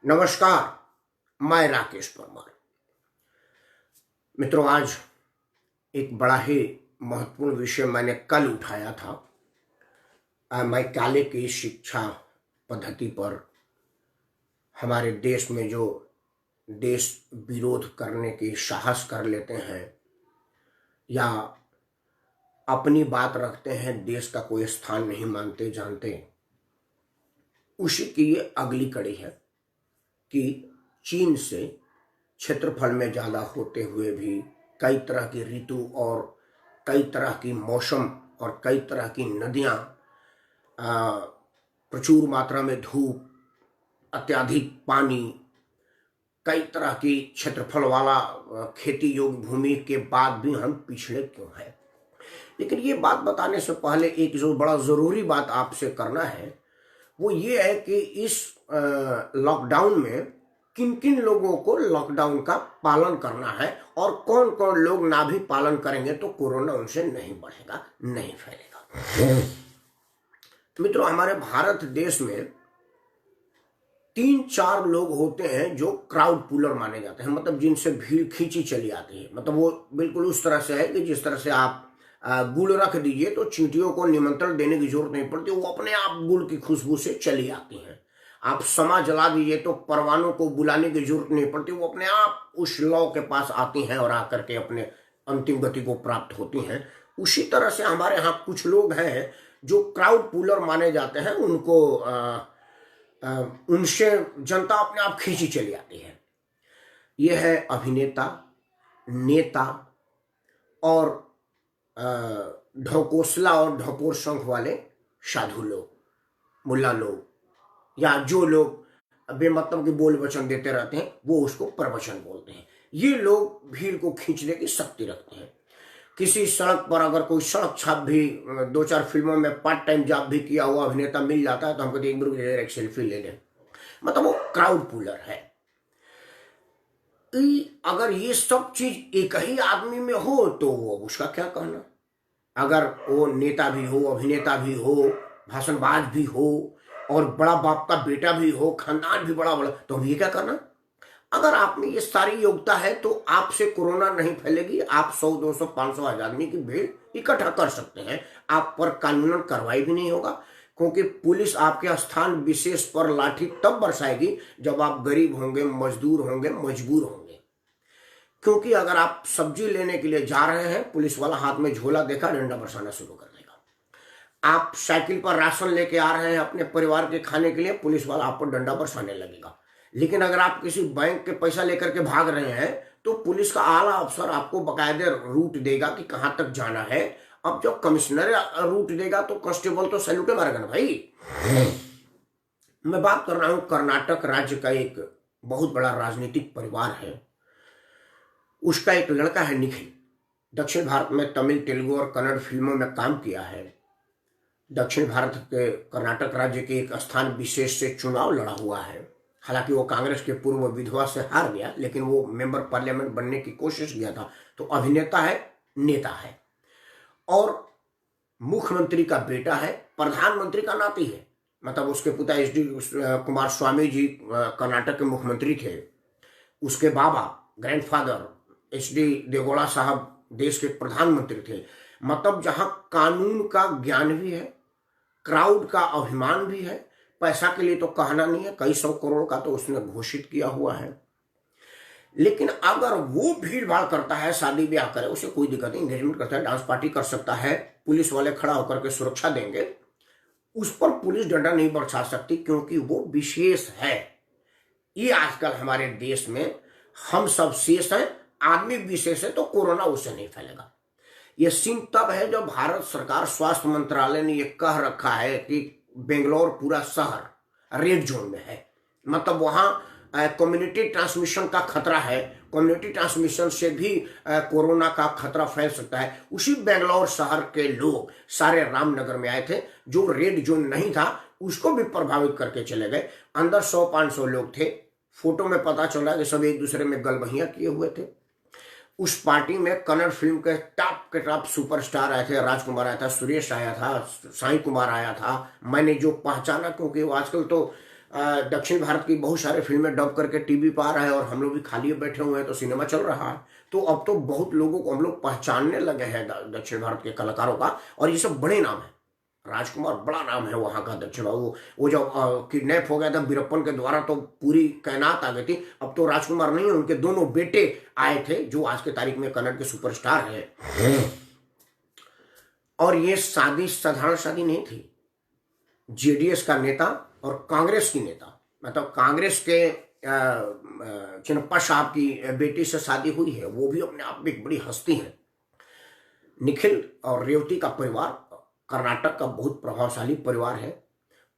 नमस्कार। मैं राकेश परमार। मित्रों, आज एक बड़ा ही महत्वपूर्ण विषय मैंने कल उठाया था। मैकाले की शिक्षा पद्धति पर हमारे देश में जो देश विरोध करने की साहस कर लेते हैं या अपनी बात रखते हैं, देश का कोई स्थान नहीं मानते जानते, उसी की ये अगली कड़ी है कि चीन से क्षेत्रफल में ज़्यादा होते हुए भी कई तरह की ऋतु और कई तरह की मौसम और कई तरह की नदियाँ, प्रचुर मात्रा में धूप, अत्यधिक पानी, कई तरह की क्षेत्रफल वाला खेती योग्य भूमि के बाद भी हम पिछड़े क्यों हैं। लेकिन ये बात बताने से पहले एक जो बड़ा ज़रूरी बात आपसे करना है वो ये है कि इस लॉकडाउन में किन किन लोगों को लॉकडाउन का पालन करना है और कौन कौन लोग ना भी पालन करेंगे तो कोरोना उनसे नहीं बढ़ेगा, नहीं फैलेगा। मित्रों, हमारे भारत देश में 3-4 लोग होते हैं जो क्राउड पुलर माने जाते हैं, मतलब जिनसे भीड़ खींची चली आती है। मतलब वो बिल्कुल उस तरह से है कि जिस तरह से आप गुड़ रख दीजिए तो चींटियों को निमंत्रण देने की जरूरत नहीं पड़ती, वो अपने आप गुड़ की खुशबू से चली आती हैं। आप समा जला दीजिए तो परवानों को बुलाने की जरूरत नहीं पड़ती, वो अपने आप उस लौ के पास आती हैं और आकर के अपने अंतिम गति को प्राप्त होती हैं। उसी तरह से हमारे यहाँ कुछ लोग हैं जो क्राउड पुलर माने जाते हैं, उनसे जनता अपने आप खींची चली आती है। यह है अभिनेता, नेता और ढकोसला और ढकोर शंख वाले साधु लोग, मुल्ला लोग, या जो लोग बेमतलब के बोल वचन देते रहते हैं वो उसको प्रवचन बोलते हैं। ये लोग भीड़ को खींचने की शक्ति रखते हैं। किसी सड़क पर अगर कोई सड़क छाप भी 2-4 फिल्मों में पार्ट टाइम जॉब भी किया हुआ अभिनेता मिल जाता है तो हमको एक सेल्फी ले लें, मतलब वो क्राउड पुलर है। अगर ये सब चीज एक ही आदमी में हो तो वो उसका क्या कहना। अगर वो नेता भी हो, अभिनेता भी हो, भाषणबाज भी हो और बड़ा बाप का बेटा भी हो, खानदान भी बड़ा बड़ा, तो हम ये क्या करना। अगर आप में ये सारी योग्यता है तो आपसे कोरोना नहीं फैलेगी। आप 100, 200, 500 आदमी की भीड़ इकट्ठा कर सकते हैं, आप पर कानूनन कार्रवाई भी नहीं होगा, क्योंकि पुलिस आपके स्थान विशेष पर लाठी तब बरसाएगी जब आप गरीब होंगे, मजदूर होंगे, मजबूर होंगे। क्योंकि अगर आप सब्जी लेने के लिए जा रहे हैं, पुलिस वाला हाथ में झोला देखा, डंडा बरसाना शुरू कर देगा। आप साइकिल पर राशन लेके आ रहे हैं अपने परिवार के खाने के लिए, पुलिस वाला आप पर डंडा बरसाने लगेगा। लेकिन अगर आप किसी बैंक के पैसा लेकर के भाग रहे हैं तो पुलिस का आला अफसर आपको बकायदे रूट देगा कि कहां तक जाना है। अब जब कमिश्नर रूट देगा तो कांस्टेबल तो सैल्यूटे मारेगा ना भाई। मैं बात कर रहा हूं, कर्नाटक राज्य का एक बहुत बड़ा राजनीतिक परिवार है, उसका एक लड़का है निखिल। दक्षिण भारत में तमिल, तेलुगु और कन्नड़ फिल्मों में काम किया है। दक्षिण भारत के कर्नाटक राज्य के एक स्थान विशेष से चुनाव लड़ा हुआ है। हालांकि वो कांग्रेस के पूर्व विधवा से हार गया, लेकिन वो मेंबर पार्लियामेंट बनने की कोशिश किया था। तो अभिनेता है, नेता है और मुख्यमंत्री का बेटा है, प्रधानमंत्री का नाती है। मतलब उसके पिता HD कुमार स्वामी जी कर्नाटक के मुख्यमंत्री थे, उसके बाबा ग्रैंडफादर HD देवगौड़ा साहब देश के प्रधानमंत्री थे। मतलब जहां कानून का ज्ञान भी है, क्राउड का अभिमान भी है, पैसा के लिए तो कहना नहीं है, कई 100 करोड़ का तो उसने घोषित किया हुआ है। लेकिन अगर वो भीड़ भाड़ करता है, शादी ब्याह करे, उसे कोई दिक्कत नहीं, एंगेजमेंट करता है, डांस पार्टी कर सकता है, पुलिस वाले खड़ा होकर के सुरक्षा देंगे, उस पर पुलिस डंडा नहीं बरसा सकती क्योंकि वो विशेष है। ये आजकल हमारे देश में हम सब शेष हैं, आदमी विशेष है तो कोरोना उससे नहीं फैलेगा। यह सीन तब है जब भारत सरकार स्वास्थ्य मंत्रालय ने यह कह रखा है कि बेंगलोर पूरा शहर रेड जोन में है, मतलब वहां कम्युनिटी ट्रांसमिशन का खतरा है, कम्युनिटी ट्रांसमिशन से भी कोरोना का खतरा फैल सकता है। उसी बेंगलोर शहर के लोग सारे रामनगर में आए थे, जो रेड जोन नहीं था उसको भी प्रभावित करके चले गए। अंदर 100-500 लोग थे। फोटो में पता चल रहा है कि सब एक दूसरे में गलबहियां किए हुए थे। उस पार्टी में कन्नड़ फिल्म के टॉप सुपरस्टार आए थे, राजकुमार आया था, सुरेश आया था, साई कुमार आया था। मैंने जो पहचाना, क्योंकि वो आजकल तो दक्षिण भारत की बहुत सारे फिल्में डब करके टीवी पर आ रहा है और हम लोग भी खाली बैठे हुए हैं तो सिनेमा चल रहा है। तो अब तो बहुत लोगों को हम लोग पहचानने लगे हैं दक्षिण भारत के कलाकारों का, और ये सब बड़े नाम है। राजकुमार बड़ा नाम है वहां का दक्षिण। वो जब किडनैप हो गया था वीरप्पन के द्वारा तो पूरी कायनात आ गई थी। अब तो राजकुमार नहीं है, उनके दोनों बेटे आए थे जो आज के तारीख में कन्नड़ के सुपरस्टार हैं। और ये शादी साधारण शादी नहीं थी। जेडीएस का नेता और कांग्रेस की नेता, मतलब कांग्रेस के चिन्नप्पा साहब की बेटी से शादी हुई है। वो भी अपने आप में एक बड़ी हस्ती है। निखिल और रेवती का परिवार कर्नाटक का बहुत प्रभावशाली परिवार है।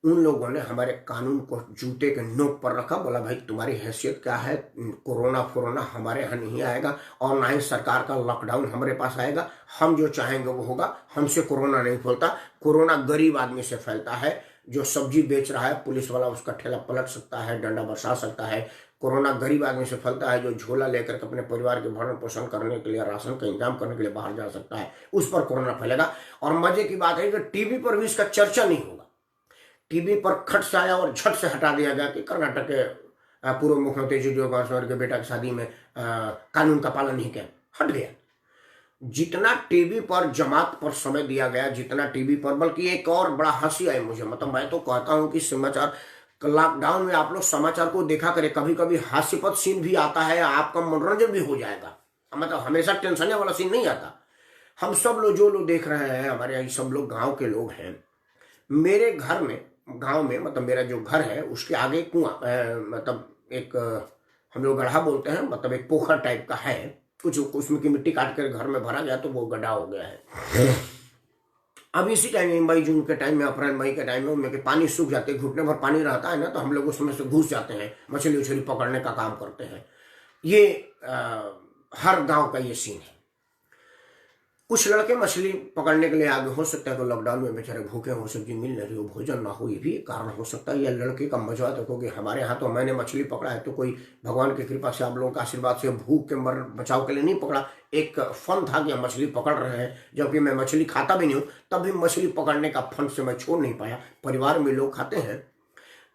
उन लोगों ने हमारे कानून को जूते के नोक पर रखा, बोला भाई तुम्हारी हैसियत क्या है, कोरोना हमारे यहाँ नहीं आएगा और ना ही सरकार का लॉकडाउन हमारे पास आएगा। हम जो चाहेंगे वो होगा, हमसे कोरोना नहीं फैलता। कोरोना गरीब आदमी से फैलता है। जो सब्जी बेच रहा है पुलिस वाला उसका ठेला पलट सकता है, डंडा बरसा सकता है। कोरोना गरीब आदमी से फैलता है जो झोला लेकर के अपने परिवार के भरण पोषण करने के लिए, राशन का इंतजाम करने के लिए बाहर जा सकता है, उस पर कोरोना फैलेगा। और मजे की बात है कि टीवी पर भी इसका चर्चा नहीं होगा। टीवी पर खट से आया और झट से हटा दिया गया कि कर्नाटक के पूर्व मुख्यमंत्री जी जोगासवर के बेटा की शादी में कानून का पालन नहीं किया, हट गया। जितना टीवी पर जमात पर समय दिया गया, जितना टीवी पर, बल्कि एक और बड़ा हंसी आई मुझे, मतलब मैं तो कहता हूं कि समाचार लॉकडाउन में आप लोग समाचार को देखा करें, कभी कभी हास्यपद सीन भी आता है, आपका मनोरंजन भी हो जाएगा। मतलब हमेशा टेंशन वाला सीन नहीं आता। हम सब लोग जो लोग देख रहे हैं, हमारे यहाँ सब लोग गांव के लोग हैं। मेरे घर में, गांव में, मतलब मेरा जो घर है उसके आगे कुआं, मतलब एक हम लोग गड्ढा बोलते हैं, मतलब एक पोखर टाइप का है कुछ, उसमें की मिट्टी काट कर घर में भरा गया तो वो गड्ढा हो गया है। अब इसी टाइम में, मई जून के टाइम में, अप्रैल मई के टाइम में पानी सूख जाते हैं, घुटने भर पानी रहता है ना, तो हम लोग उसमें से घुस जाते हैं, मछली उछली पकड़ने का काम करते हैं। ये हर गांव का ये सीन है। कुछ लड़के मछली पकड़ने के लिए आगे, हो सकता है तो लॉकडाउन में बेचारे भूखे हो, सब्जी मिल नहीं रही हो, भोजन ना हो, ये भी एक कारण हो सकता है। या लड़के का मजा देखोगे, हमारे यहाँ तो मैंने मछली पकड़ा है तो कोई भगवान की कृपा से, आप लोगों का आशीर्वाद से भूख के मर बचाव के लिए नहीं पकड़ा। एक फन था कि हम मछली पकड़ रहे हैं, जबकि मैं मछली खाता भी नहीं हूँ, तब भी मछली पकड़ने का फन से मैं छोड़ नहीं पाया। परिवार में लोग खाते हैं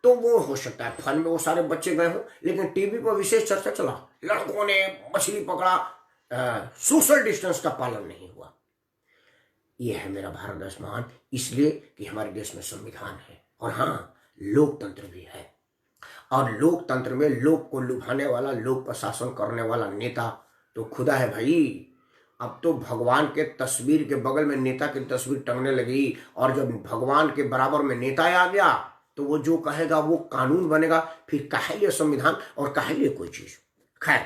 तो वो हो सकता है फन में वो सारे बच्चे गए हों। लेकिन टीवी पर विशेष चर्चा चला, लड़कों ने मछली पकड़ा, सोशल डिस्टेंस का पालन नहीं हुआ। ये है मेरा भारत देश महान, इसलिए कि हमारे देश में संविधान है और हाँ, लोकतंत्र भी है। और लोकतंत्र में लोग को लुभाने वाला, लोक पर शासन करने वाला नेता तो खुदा है भाई। अब तो भगवान के तस्वीर के बगल में नेता की तस्वीर टंगने लगी, और जब भगवान के बराबर में नेता आ गया तो वो जो कहेगा वो कानून बनेगा। फिर काहे लिए संविधान और काहे लिए कोई चीज। खैर,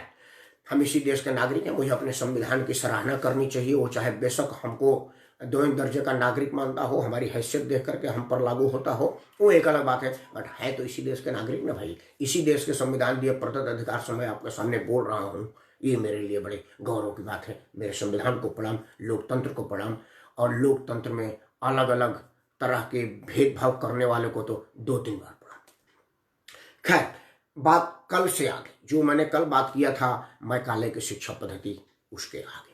हम इसी देश के नागरिक हैं, मुझे अपने संविधान की सराहना करनी चाहिए। वो चाहे बेशक हमको 2 दर्जे का नागरिक मानता हो, हमारी हैसियत देख करके हम पर लागू होता हो, वो एक अलग बात है, बट है तो इसी देश के नागरिक ना भाई। इसी देश के संविधान दिए प्रदत्त अधिकार से मैं आपके सामने बोल रहा हूँ। ये मेरे लिए बड़े गौरव की बात है। मेरे संविधान को प्रणाम, लोकतंत्र को प्रणाम। और लोकतंत्र में अलग अलग तरह के भेदभाव करने वाले को तो 2-3 बार प्रणाम। खैर, बात कल से आगे, जो मैंने कल बात किया था मैकाले की शिक्षा पद्धति, उसके आगे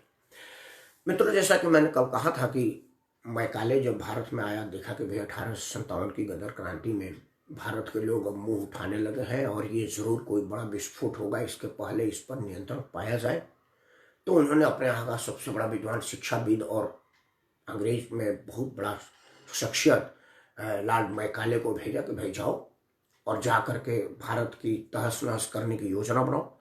मित्रों, जैसा कि मैंने कल कहा था कि मैकाले जब भारत में आया, देखा कि भाई 1857 की गदर क्रांति में भारत के लोग अब मुंह उठाने लगे हैं और ये जरूर कोई बड़ा विस्फोट होगा, इसके पहले इस पर नियंत्रण पाया जाए। तो उन्होंने अपने यहाँ का सबसे बड़ा विद्वान, शिक्षाविद और अंग्रेज में बहुत बड़ा शख्सियत लॉर्ड मैकाले को भेजा कि भाई जाओ और जा करके भारत की तहस नहस करने की योजना बनाओ।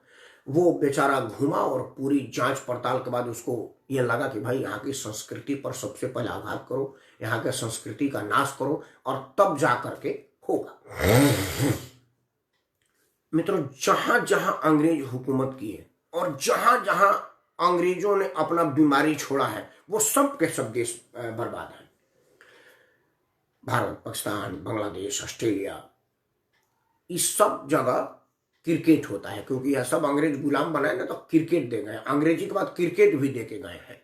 वो बेचारा घूमा और पूरी जांच पड़ताल के बाद उसको ये लगा कि भाई यहाँ की संस्कृति पर सबसे पहले आघात करो, यहाँ के संस्कृति का नाश करो और तब जा करके होगा। मित्रों, जहां जहां अंग्रेज हुकूमत की है और जहां जहां अंग्रेजों ने अपना बीमारी छोड़ा है, वो सब के सब देश बर्बाद है। भारत, पाकिस्तान, बांग्लादेश, ऑस्ट्रेलिया, इस सब जगह क्रिकेट होता है, क्योंकि यह सब अंग्रेज गुलाम बनाए ना, तो क्रिकेट दे गए। अंग्रेजी के बाद क्रिकेट भी दे के गए हैं।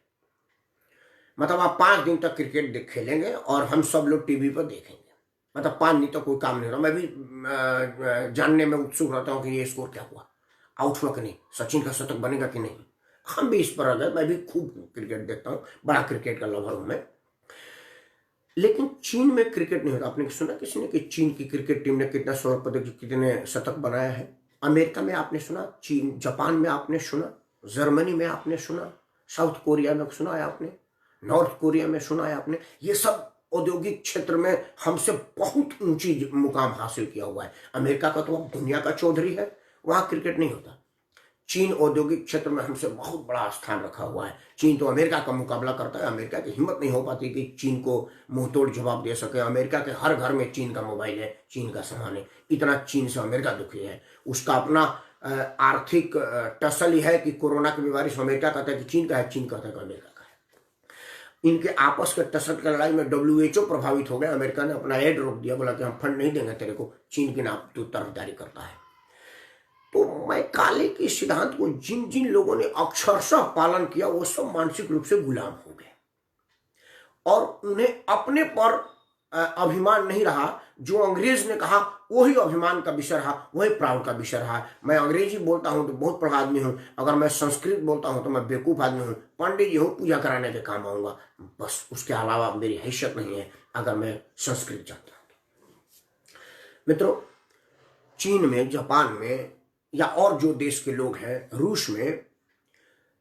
मतलब आप 5 दिन तक क्रिकेट खेलेंगे और हम सब लोग टीवी पर देखेंगे। मतलब 5 दिन तक कोई काम नहीं रहा। मैं भी जानने में उत्सुक रहता हूँ कि ये स्कोर क्या हुआ, आउट हुआ कि नहीं, सचिन का शतक बनेगा कि नहीं। हम भी इस पर आ गए। मैं भी खूब क्रिकेट देखता हूँ, बड़ा क्रिकेट का लवर हूँ मैं। लेकिन चीन में क्रिकेट नहीं होता। आपने सुना किसी ने कि चीन की क्रिकेट टीम ने कितना स्वर्ण पदक, कितने शतक बनाया है? अमेरिका में आपने सुना, चीन, जापान में आपने सुना, जर्मनी में आपने सुना, साउथ कोरिया में सुना है आपने, नॉर्थ कोरिया में सुना है आपने? ये सब औद्योगिक क्षेत्र में हमसे बहुत ऊंची मुकाम हासिल किया हुआ है। अमेरिका का तो अब दुनिया का चौधरी है, वहां क्रिकेट नहीं होता। चीन औद्योगिक क्षेत्र में हमसे बहुत बड़ा स्थान रखा हुआ है। चीन तो अमेरिका का मुकाबला करता है, अमेरिका की हिम्मत नहीं हो पाती कि चीन को मुंहतोड़ जवाब दे सके। अमेरिका के हर घर में चीन का मोबाइल है, चीन का सामान है। इतना चीन से अमेरिका दुखी है। उसका अपना आर्थिक टसल ही है कि कोरोना की बीमारी से अमेरिका कहता है कि चीन का है, चीन कहता है कि अमेरिका का है। इनके आपस के टसल की लड़ाई में WHO प्रभावित हो गया। अमेरिका ने अपना एड रोक दिया, बोला कि हम फंड नहीं देंगे तेरे को, चीन के नाम तू तरफदारी करता है। तो मैकाले के सिद्धांत को जिन जिन लोगों ने अक्षरशः पालन किया वो सब मानसिक रूप से गुलाम हो गए और उन्हें अपने पर अभिमान नहीं रहा। जो अंग्रेज ने कहा वही अभिमान का विषय रहा, वही प्राउड का विषय रहा। मैं अंग्रेजी बोलता हूं तो बहुत पढ़ा आदमी हूं, अगर मैं संस्कृत बोलता हूं तो मैं बेवकूफ आदमी हूं, पंडित जी हूं, पूजा कराने के काम आऊंगा, बस उसके अलावा मेरी हैसियत नहीं है अगर मैं संस्कृत जानता हूं। मित्रों, चीन में, जापान में या और जो देश के लोग हैं, रूस में,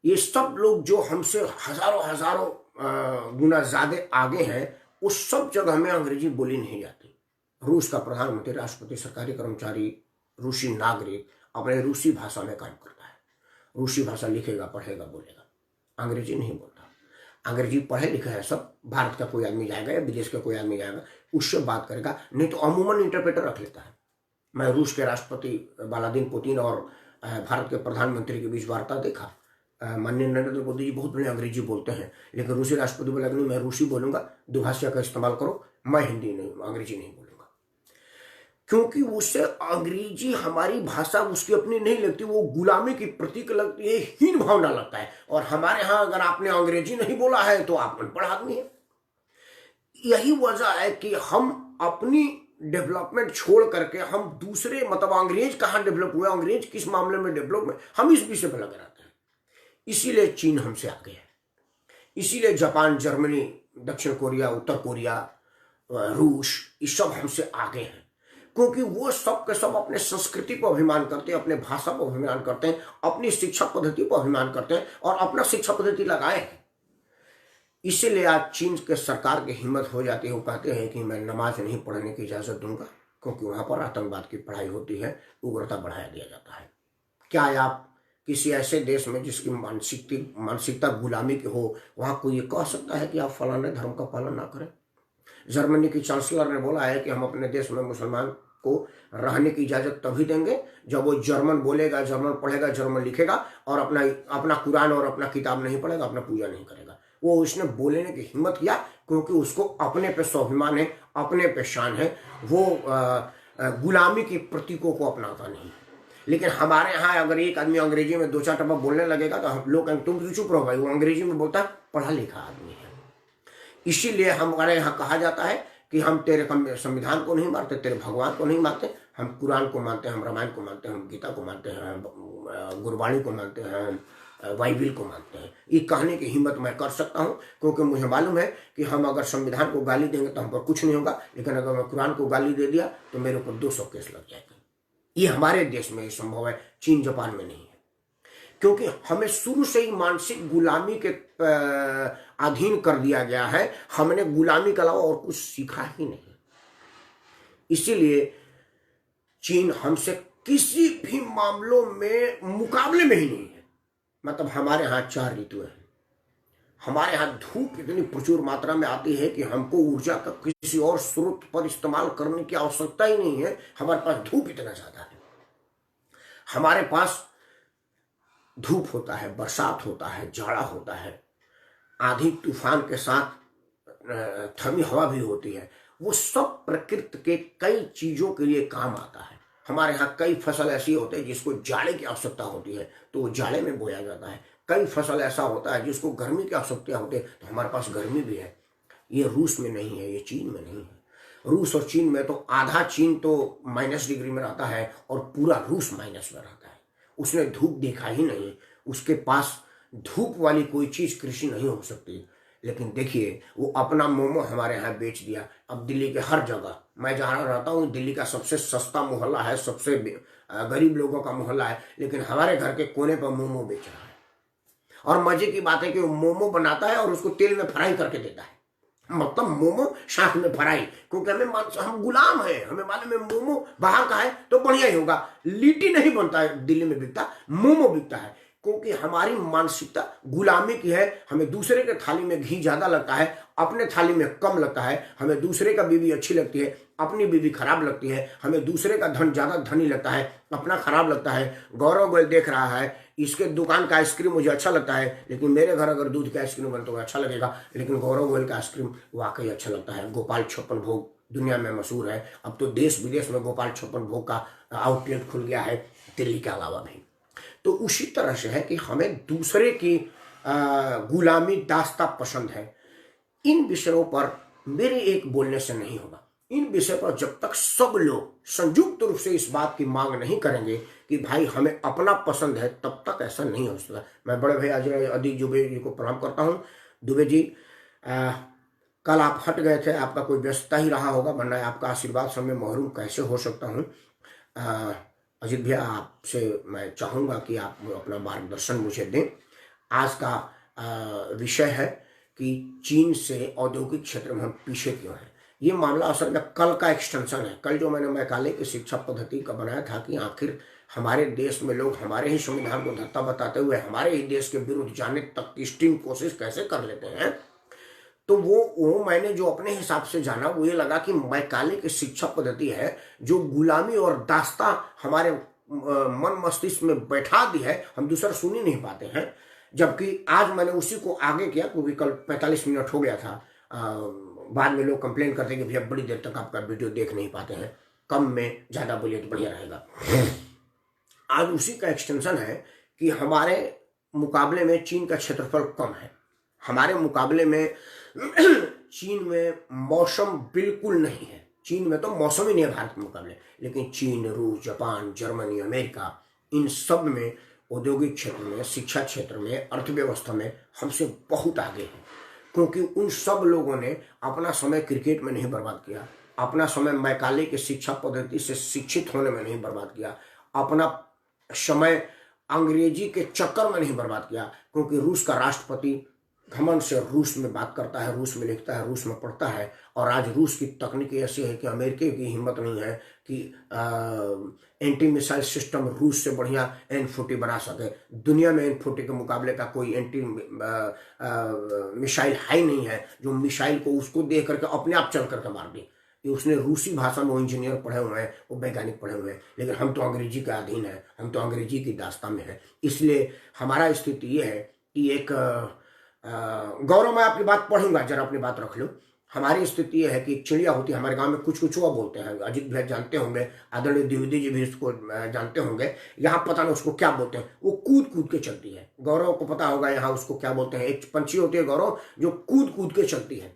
ये सब लोग जो हमसे हजारों हजारों गुना ज्यादा आगे हैं, उस सब जगह में अंग्रेजी बोली नहीं जाती। रूस का प्रधानमंत्री, राष्ट्रपति, सरकारी कर्मचारी, रूसी नागरिक अपने रूसी भाषा में काम करता है। रूसी भाषा लिखेगा, पढ़ेगा, बोलेगा, अंग्रेजी नहीं बोलता। अंग्रेजी पढ़े लिखे है सब। भारत का कोई आदमी जाएगा या विदेश का कोई आदमी जाएगा, उससे बात करेगा, नहीं तो अमूमन इंटरप्रेटर रख लेता है। मैं रूस के राष्ट्रपति व्लादिमीर पुतिन और भारत के प्रधानमंत्री के बीच वार्ता देखा। माननीय नरेंद्र मोदी जी बहुत बड़े अंग्रेजी बोलते हैं, लेकिन रूसी राष्ट्रपति बोला कि नहीं, मैं रूसी बोलूंगा, दुभाषा का इस्तेमाल करो, मैं हिंदी नहीं, अंग्रेजी नहीं बोलूंगा। क्योंकि उससे अंग्रेजी हमारी भाषा उसकी अपनी नहीं लगती, वो गुलामी की प्रतीक लगती है, हीन भावना लगता है। और हमारे यहाँ अगर आपने अंग्रेजी नहीं बोला है तो आप अनपढ़ आदमी है। यही वजह है कि हम अपनी डेवलपमेंट छोड़ करके हम दूसरे, मतलब अंग्रेज कहाँ डेवलप हुआ, अंग्रेज किस मामले में डेवलप हुए, हम इस विषय पर लगे रहते हैं। इसीलिए चीन हमसे आगे है, इसीलिए जापान, जर्मनी, दक्षिण कोरिया, उत्तर कोरिया, रूस, ये सब हमसे आगे हैं। क्योंकि वो सब के सब अपने संस्कृति को अभिमान करते हैं, अपने भाषा को अभिमान करते हैं, अपनी शिक्षा पद्धति को अभिमान करते हैं और अपना शिक्षा पद्धति लगाए हैं। इसीलिए आज चीन के सरकार की हिम्मत हो जाती है, वो कहते हैं कि मैं नमाज नहीं पढ़ने की इजाजत दूंगा, क्योंकि वहां पर आतंकवाद की पढ़ाई होती है, उग्रता बढ़ाया दिया जाता है। क्या आप किसी ऐसे देश में जिसकी मानसिकता गुलामी की हो, वहां कोई ये कह सकता है कि आप फलाने धर्म का पालन ना करें? जर्मनी की चांसलर ने बोला है कि हम अपने देश में मुसलमान को रहने की इजाजत तभी देंगे जब वो जर्मन बोलेगा, जर्मन पढ़ेगा, जर्मन लिखेगा और अपना कुरान और अपना किताब नहीं पढ़ेगा, अपना पूजा नहीं करेगा। वो उसने बोलने की हिम्मत किया क्योंकि उसको अपने पे स्वाभिमान है, अपने पे शान है। वो गुलामी की प्रतीकों को अपनाता नहीं। लेकिन हमारे यहाँ अगर एक आदमी अंग्रेजी में 2-4 टपा बोलने लगेगा तो हम लोग तुम तो चुप रहो भाई, वो अंग्रेजी में बोलता है, पढ़ा लिखा आदमी है। इसीलिए हमारे यहाँ कहा जाता है कि हम तेरे संविधान को नहीं मानते, तेरे भगवान को नहीं मानते, हम कुरान को मानते हैं, हम रामायण को मानते हैं, हम गीता को मानते हैं, गुरबाणी को मानते हैं, बाइबिल को मानते हैं। ये कहने की हिम्मत मैं कर सकता हूँ क्योंकि मुझे मालूम है कि हम अगर संविधान को गाली देंगे तो हम पर कुछ नहीं होगा, लेकिन अगर मैं कुरान को गाली दे दिया तो मेरे ऊपर 200 केस लग जाएगा। ये हमारे देश में संभव है, चीन जापान में नहीं है, क्योंकि हमें शुरू से ही मानसिक गुलामी के अधीन कर दिया गया है। हमने गुलामी के अलावा और कुछ सीखा ही नहीं। इसीलिए चीन हमसे किसी भी मामलों में मुकाबले में ही नहीं है। मतलब हमारे यहाँ 4 ऋतुएं हैं, हमारे यहाँ धूप इतनी प्रचुर मात्रा में आती है कि हमको ऊर्जा का किसी और स्रोत पर इस्तेमाल करने की आवश्यकता ही नहीं है। हमारे पास धूप इतना ज्यादा है, हमारे पास धूप होता है, बरसात होता है, जाड़ा होता है, आंधी तूफान के साथ थमी हवा भी होती है। वो सब प्रकृति के कई चीजों के लिए काम आता है। हमारे यहाँ कई फसल ऐसी होती है जिसको जाड़े की आवश्यकता होती है तो वो जाड़े में बोया जाता है। कई फसल ऐसा होता है जिसको गर्मी की आवश्यकता होती है तो हमारे पास गर्मी भी है। ये रूस में नहीं है, ये चीन में नहीं है। रूस और चीन में तो आधा चीन तो -डिग्री में रहता है और पूरा रूस माइनस में रहता है। उसने धूप देखा ही नहीं, उसके पास धूप वाली कोई चीज कृषि नहीं हो सकती। लेकिन देखिए वो अपना मोमो हमारे यहाँ बेच दिया। अब दिल्ली के हर जगह, मैं जहाँ रहता हूँ दिल्ली का सबसे सस्ता मोहल्ला है, सबसे गरीब लोगों का मोहल्ला है, लेकिन हमारे घर के कोने पर मोमो बेच रहा है। और मजे की बात है कि वो मोमो बनाता है और उसको तेल में फ्राई करके देता है। मतलब मोमो शाख में फ्राई, क्योंकि हम गुलाम हैं, हमें मालूम है मोमो बाहर का है तो बढ़िया ही होगा। लिट्टी नहीं बनता है दिल्ली में बिकता, मोमो बिकता है, क्योंकि हमारी मानसिकता गुलामी की है। हमें दूसरे के थाली में घी ज्यादा लगता है, अपने थाली में कम लगता है। हमें दूसरे का बीवी अच्छी लगती है, अपनी बीवी खराब लगती है। हमें दूसरे का धन ज्यादा धनी लगता है, अपना खराब लगता है। गौरव गोयल देख रहा है, इसके दुकान का आइसक्रीम मुझे अच्छा लगता है, लेकिन मेरे घर अगर दूध का आइसक्रीम बने तो अच्छा लगेगा, लेकिन गौरव गोयल का आइसक्रीम वाकई अच्छा लगता है। गोपाल छप्पन भोग दुनिया में मशहूर है, अब तो देश विदेश में गोपाल छप्पन भोग का आउटलेट खुल गया है, दिल्ली के अलावा भी। तो उसी तरह से है कि हमें दूसरे की गुलामी दास्ता पसंद है। इन विषयों पर मेरे एक बोलने से नहीं होगा। इन विषय पर जब तक सब लोग संयुक्त रूप से इस बात की मांग नहीं करेंगे कि भाई हमें अपना पसंद है, तब तक ऐसा नहीं हो सकता। मैं बड़े भाई अजय अदित दुबे जी को प्रणाम करता हूँ। दुबे जी, कल आप हट गए थे, आपका कोई व्यस्तता ही रहा होगा, वरना आपका आशीर्वाद से मैं महरूम कैसे हो सकता हूँ। अजित भैया, आपसे मैं चाहूँगा कि आप अपना मार्गदर्शन मुझे दें। आज का विषय है कि चीन से औद्योगिक क्षेत्र में हम पीछे क्यों हैं। ये मामला असल में कल का एक्सटेंशन है। कल जो मैंने मैकाले की शिक्षा पद्धति का बनाया था कि आखिर हमारे देश में लोग हमारे ही संविधान को धत्ता बताते हुए हमारे ही देश के विरुद्ध जाने तक की स्टिंग कोशिश कैसे कर लेते हैं, तो वो मैंने जो अपने हिसाब से जाना वो ये लगा कि मैकाले की शिक्षा पद्धति है जो गुलामी और दास्ता हमारे मन मस्तिष्क में बैठा दी है, हम दूसरा सुन ही नहीं पाते हैं। जबकि आज मैंने उसी को आगे किया, क्योंकि कल 45 मिनट हो गया था। बाद में लोग कंप्लेन करते हैं कि भैया बड़ी देर तक आपका वीडियो देख नहीं पाते हैं, कम में ज्यादा बोलिए तो बढ़िया रहेगा। आज उसी का एक्सटेंशन है कि हमारे मुकाबले में चीन का क्षेत्रफल कम है। हमारे मुकाबले में चीन में मौसम बिल्कुल नहीं है। चीन में तो मौसम ही नहीं है भारत के मुकाबले, लेकिन चीन, रूस, जापान, जर्मनी, अमेरिका, इन सब में औद्योगिक क्षेत्र में, शिक्षा क्षेत्र में, अर्थव्यवस्था में हमसे बहुत आगे है। क्योंकि उन सब लोगों ने अपना समय क्रिकेट में नहीं बर्बाद किया, अपना समय मैकाले की शिक्षा पद्धति से शिक्षित होने में नहीं बर्बाद किया, अपना समय अंग्रेजी के चक्कर में नहीं बर्बाद किया। क्योंकि रूस का राष्ट्रपति घमंड से रूस में बात करता है, रूस में लिखता है, रूस में पढ़ता है, और आज रूस की तकनीकी ऐसी है कि अमेरिका की हिम्मत नहीं है कि एंटी मिसाइल सिस्टम रूस से बढ़िया N40 बना सके। दुनिया में N40 के मुकाबले का कोई एंटी मिसाइल है ही नहीं है जो मिसाइल को उसको देख करके अपने आप चल करके मार दे। उसने रूसी भाषा में, वो इंजीनियर पढ़े हुए हैं, वो वैज्ञानिक पढ़े हुए हैं, लेकिन हम तो अंग्रेजी के अधीन हैं, हम तो अंग्रेजी की दास्तां में हैं। इसलिए हमारा स्थिति ये है कि एक गौरव, मैं आपकी बात पढ़ूंगा, जरा अपनी बात रख लो। हमारी स्थिति यह है कि एक चिड़िया होती है हमारे गांव में, कुछ कुचुआ बोलते हैं, अजित भैया जानते होंगे, आदरणीय द्विवेदी जी भी उसको जानते होंगे। यहाँ पता नहीं उसको क्या बोलते हैं, वो कूद कूद के चलती है। गौरव को पता होगा यहाँ उसको क्या बोलते हैं। एक पंछी होती है गौरव जो कूद कूद के चलती है।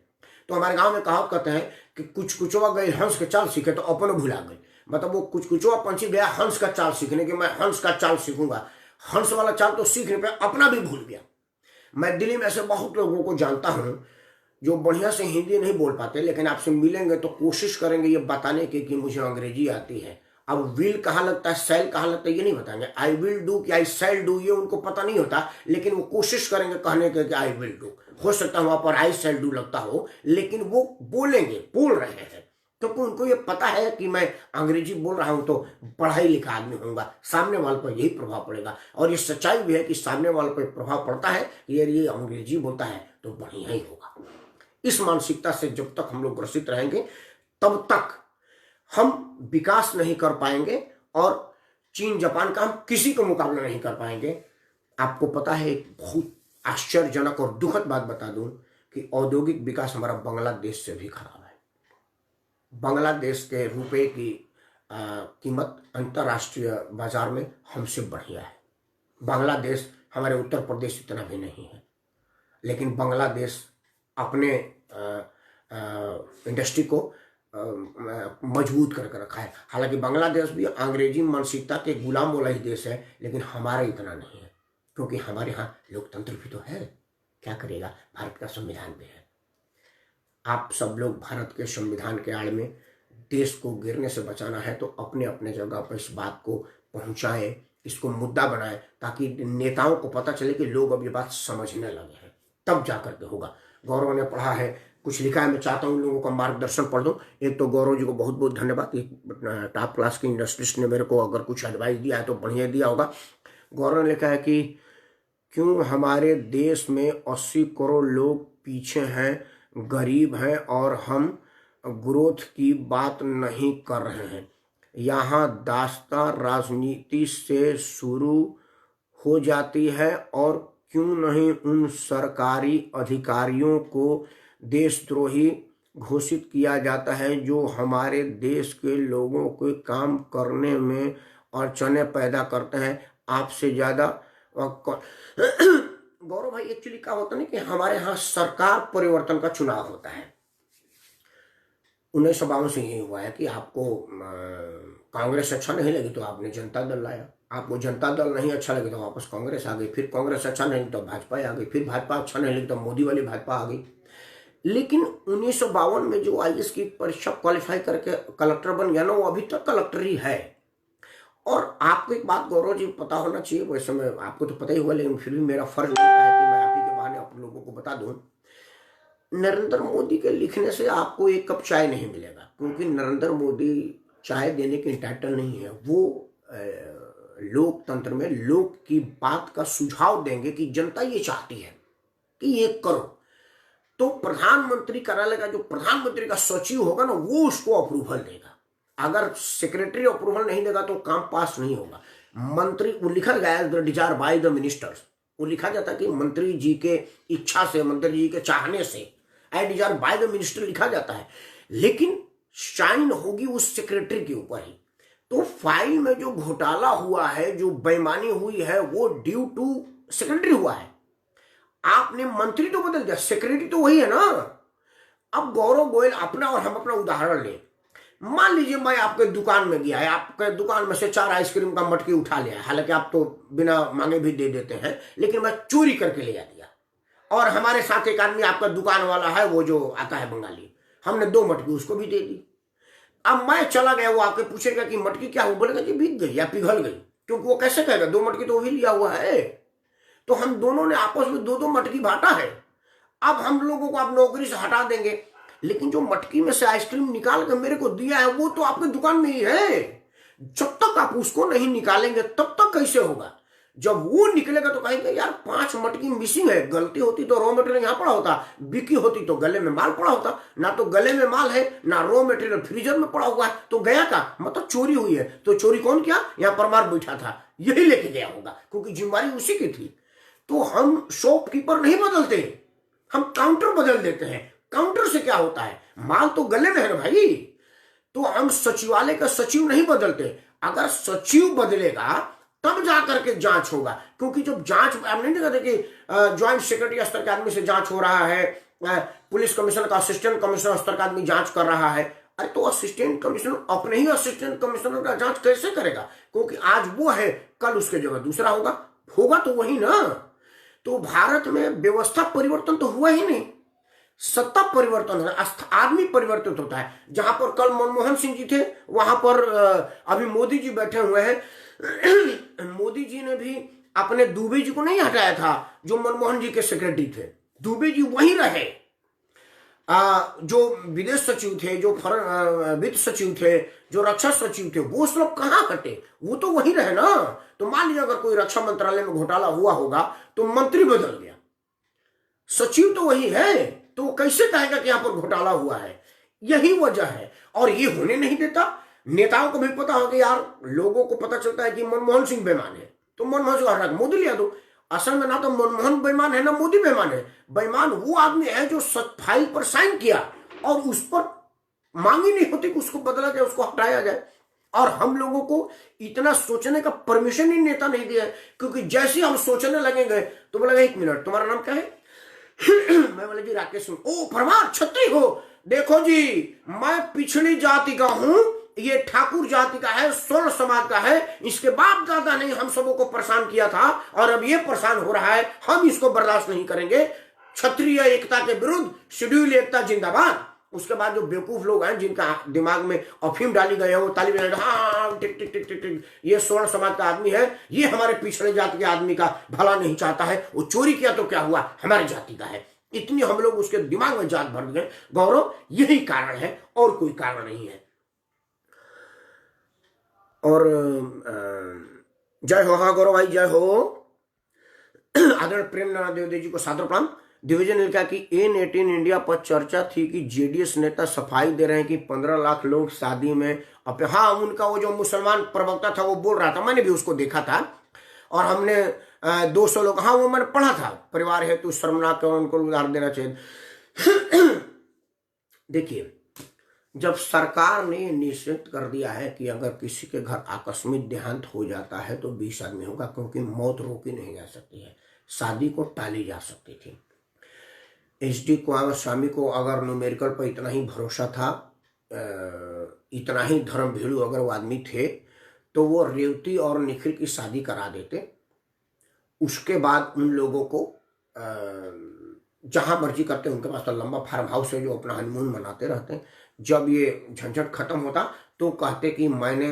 तो हमारे गाँव में कहावत कहते हैं कि कुछ कुचुआ गए हंस के चाल सीखे तो अपन भुला गए। मतलब वो कुछ कुचुआ पंछी गया हंस का चाल सीखने की, मैं हंस का चाल सीखूंगा, हंस वाला चाल तो सीखने पे अपना भी भूल गया। मैं दिल्ली में ऐसे बहुत लोगों को जानता हूं जो बढ़िया से हिंदी नहीं बोल पाते, लेकिन आपसे मिलेंगे तो कोशिश करेंगे ये बताने की कि मुझे अंग्रेजी आती है। अब विल कहाँ लगता है, सेल कहाँ लगता है, ये नहीं बताएंगे। आई विल डू कि आई सेल डू, ये उनको पता नहीं होता, लेकिन वो कोशिश करेंगे कहने के कि आई विल डू। हो सकता है वहां पर आई सेल डू लगता हो, लेकिन वो बोलेंगे, बोल रहे हैं, क्योंकि उनको ये पता है कि मैं अंग्रेजी बोल रहा हूं तो पढ़ाई लिखा आदमी होऊंगा, सामने वाले पर यही प्रभाव पड़ेगा। और ये सच्चाई भी है कि सामने वाले पर प्रभाव पड़ता है कि यार ये अंग्रेजी बोलता है तो बढ़िया ही होगा। इस मानसिकता से जब तक हम लोग ग्रसित रहेंगे तब तक हम विकास नहीं कर पाएंगे, और चीन जापान का हम किसी को मुकाबला नहीं कर पाएंगे। आपको पता है, एक बहुत आश्चर्यजनक और दुखद बात बता दूं कि औद्योगिक विकास हमारा बांग्लादेश से भी खराब है। बांग्लादेश के रुपए की कीमत अंतर्राष्ट्रीय बाजार में हमसे बढ़िया है। बांग्लादेश हमारे उत्तर प्रदेश इतना भी नहीं है, लेकिन बांग्लादेश अपने इंडस्ट्री को मजबूत करके रखा है। हालांकि बांग्लादेश भी अंग्रेजी मानसिकता के गुलाम वाला ही देश है, लेकिन हमारा इतना नहीं है, क्योंकि हमारे यहाँ लोकतंत्र भी तो है। क्या करेगा? भारत का संविधान पे है। आप सब लोग भारत के संविधान के आड़ में देश को गिरने से बचाना है तो अपने अपने जगह पर इस बात को पहुंचाएं, इसको मुद्दा बनाएं, ताकि नेताओं को पता चले कि लोग अब ये बात समझने लगे हैं, तब जाकर के होगा। गौरव ने पढ़ा है, कुछ लिखा है, मैं चाहता हूँ लोगों का मार्गदर्शन पढ़ दूँ। एक तो गौरव जी को बहुत बहुत धन्यवाद, एक टॉप क्लास की इंडस्ट्रिस्ट ने मेरे को अगर कुछ एडवाइस दिया है तो बढ़िया दिया होगा। गौरव ने लिखा है कि क्यों हमारे देश में 80 करोड़ लोग पीछे हैं, गरीब हैं और हम ग्रोथ की बात नहीं कर रहे हैं। यहाँ दास्तां राजनीति से शुरू हो जाती है और क्यों नहीं उन सरकारी अधिकारियों को देशद्रोही घोषित किया जाता है जो हमारे देश के लोगों के काम करने में अड़चने पैदा करते हैं। आपसे ज़्यादा गौरव भाई, एक्चुअली क्या होता है ना कि हमारे यहाँ सरकार परिवर्तन का चुनाव होता है। 1952 से यही हुआ है कि आपको कांग्रेस अच्छा नहीं लगी तो आपने जनता दल लाया, आपको जनता दल नहीं अच्छा लगे तो वापस कांग्रेस आ गई, फिर कांग्रेस अच्छा नहीं लगी तो भाजपा आ गई, फिर भाजपा अच्छा नहीं लगी तो मोदी वाली भाजपा आ गई। लेकिन 1952 में जो आईएएस की परीक्षा क्वालिफाई करके कलेक्टर बन गया ना, वो अभी तक कलेक्टर ही है। और आपको एक बात गौरव जी पता होना चाहिए, वैसे में आपको तो पता ही हुआ, लेकिन फिर भी मेरा फर्ज बनता है कि मैं आप ही के बहाने आप लोगों को बता दूं। नरेंद्र मोदी के लिखने से आपको एक कप चाय नहीं मिलेगा, क्योंकि नरेंद्र मोदी चाय देने के इंटाइटल नहीं है। वो लोकतंत्र में लोग की बात का सुझाव देंगे कि जनता ये चाहती है कि ये करो, तो प्रधानमंत्री कार्यालय का जो प्रधानमंत्री का सचिव होगा ना, वो उसको अप्रूवल देगा। अगर सेक्रेटरी अप्रूवल नहीं देगा तो काम पास नहीं होगा। मंत्री, वो लिखा गया है डिजायर बाय द मिनिस्टर्स, वो लिखा जाता है कि मंत्री जी के इच्छा से, मंत्री जी के चाहने से, and desire by the minister लिखा जाता है, लेकिन साइन होगी उस सेक्रेटरी के ऊपर ही। तो फाइल में जो घोटाला हुआ है, जो बेईमानी हुई है, वो ड्यू टू सेक्रेटरी हुआ है। आपने मंत्री तो बदल दिया, सेक्रेटरी तो वही है ना। अब गौरव गोयल अपना और हम अपना उदाहरण लें। मान लीजिए मैं आपके दुकान में गया है, आपके दुकान में से 4 आइसक्रीम का मटकी उठा लिया, हालांकि आप तो बिना मांगे भी दे देते हैं, लेकिन मैं चोरी करके ले दिया। और हमारे साथ एक आदमी आपका दुकान वाला है, वो जो आता है बंगाली, हमने 2 मटकी उसको भी दे दी। अब मैं चला गया, वो आके पूछेगा कि मटकी क्या हुआ, बोलेगा कि बिक गई या पिघल गई, क्योंकि वो कैसे कहेगा, 2 मटकी तो वही लिया हुआ है। तो हम दोनों ने आपस में 2-2 मटकी बांटा है। अब हम लोगों को आप नौकरी से हटा देंगे, लेकिन जो मटकी में से आइसक्रीम निकाल कर मेरे को दिया है वो तो आपकी दुकान में ही है। जब तक आप उसको नहीं निकालेंगे तब तक कैसे होगा? जब वो निकलेगा तो कहेंगे यार 5 मटकी मिसिंग है, गलती होती तो रॉ मटेरियल यहाँ पड़ा होता, बिकी होती तो गले में माल पड़ा होता, ना तो गले में माल है ना रॉ मटेरियल फ्रीजर में पड़ा हुआ है, तो गया का मतलब चोरी हुई है। तो चोरी कौन किया? यहाँ परमार बैठा था, यही लेके गया होगा, क्योंकि जिम्मेदारी उसी की थी। तो हम शॉपकीपर नहीं बदलते, हम काउंटर बदल देते हैं। काउंटर से क्या होता है? माल तो गले में है ना भाई। तो हम सचिवालय का सचिव नहीं बदलते। अगर सचिव बदलेगा तब जाकर के जांच होगा, क्योंकि जब जांच, आप नहीं कहते कि ज्वाइंट सेक्रेटरी स्तर के आदमी से जांच हो रहा है, पुलिस कमिश्नर का असिस्टेंट कमिश्नर स्तर का आदमी जांच कर रहा है। अरे तो असिस्टेंट कमिश्नर अपने ही असिस्टेंट कमिश्नर का जांच कैसे करेगा? क्योंकि आज वो है, कल उसके जगह दूसरा होगा तो वही ना। तो भारत में व्यवस्था परिवर्तन तो हुआ ही नहीं, सत्ता परिवर्तन है, आदमी परिवर्तित होता है। जहां पर कल मनमोहन सिंह जी थे, वहां पर अभी मोदी जी बैठे हुए हैं। मोदी जी ने भी अपने दुबे जी को नहीं हटाया था, जो मनमोहन जी के सेक्रेटरी थे। दुबे जी वहीं रहे। जो विदेश सचिव थे, जो वित्त सचिव थे, जो रक्षा सचिव थे, वो सब कहाँ हटे? वो तो वहीं रहे ना। तो मान लीजिए अगर कोई रक्षा मंत्रालय में घोटाला हुआ होगा तो मंत्री बदल गया, सचिव तो वही है, तो वो कैसे कहेगा कि यहां पर घोटाला हुआ है? यही वजह है, और ये होने नहीं देता। नेताओं को भी पता हो कि यार, लोगों को पता चलता है कि मनमोहन सिंह बेईमान है, तो मनमोहन सिंह हटा मोदी लिया दो। असल में ना तो मनमोहन बेईमान है ना मोदी बेईमान है। बेईमान वो आदमी है जो फाइल पर साइन किया और उस पर मांग ही नहीं होती कि उसको बदला जाए, उसको हटाया जाए। और हम लोगों को इतना सोचने का परमिशन ही नेता नहीं दिया है, क्योंकि जैसे हम सोचने लगेंगे तो बोलेगा 1 मिनट तुम्हारा नाम क्या है? मैं बोले जी राकेश सिंह। ओ परमार छत्री हो? देखो जी, मैं पिछड़ी जाति का हूं, ये ठाकुर जाति का है, स्वर्ण समाज का है। इसके बाप दादा ने हम सबों को परेशान किया था और अब ये परेशान हो रहा है, हम इसको बर्दाश्त नहीं करेंगे। क्षत्रिय एकता के विरुद्ध शेड्यूल एकता जिंदाबाद। उसके बाद जो बेवकूफ लोग हैं जिनका दिमाग में अफीम डाली गई है वो ताली बजा हाँ टिक टिक टिक टिक टिक, ये स्वर्ण समाज का आदमी है, ये हमारे पिछड़े जाति के आदमी का भला नहीं चाहता है, वो चोरी किया तो क्या हुआ, हमारी जाति का है। इतनी हम लोग उसके दिमाग में जात भर गए। गौरव यही कारण है और कोई कारण नहीं है। और जय हो। हाँ गौरव भाई जय हो। आदरणीय प्रेम नारायण द्विवेदी जी को सादर प्रणाम। द्विवेदी ने लिखा कि N18 इंडिया पर चर्चा थी कि जेडीएस नेता सफाई दे रहे हैं कि 15 लाख लोग शादी में हाँ उनका वो जो मुसलमान प्रवक्ता था वो बोल रहा था, मैंने भी उसको देखा था और हमने 200 लोग, हाँ वो मैंने पढ़ा था, परिवार हेतु शर्मनाक है उनको उदाहरण देना चाहिए। देखिए जब सरकार ने निश्चित कर दिया है कि अगर किसी के घर आकस्मिक देहांत हो जाता है तो 20 आदमी होगा, क्योंकि मौत रोकी नहीं जा सकती है, शादी को टाली जा सकती थी। HD कुमारस्वामी को अगर न्यूमेरिकल पर इतना ही भरोसा था, इतना ही धर्म भीड़ू अगर वो आदमी थे तो वो रेवती और निखिल की शादी करा देते। उसके बाद उन लोगों को जहां मर्जी करते, उनके पास तो लंबा फार्म हाउस है जो अपना हनीमून मनाते रहते हैं। जब ये झंझट खत्म होता तो कहते कि मैंने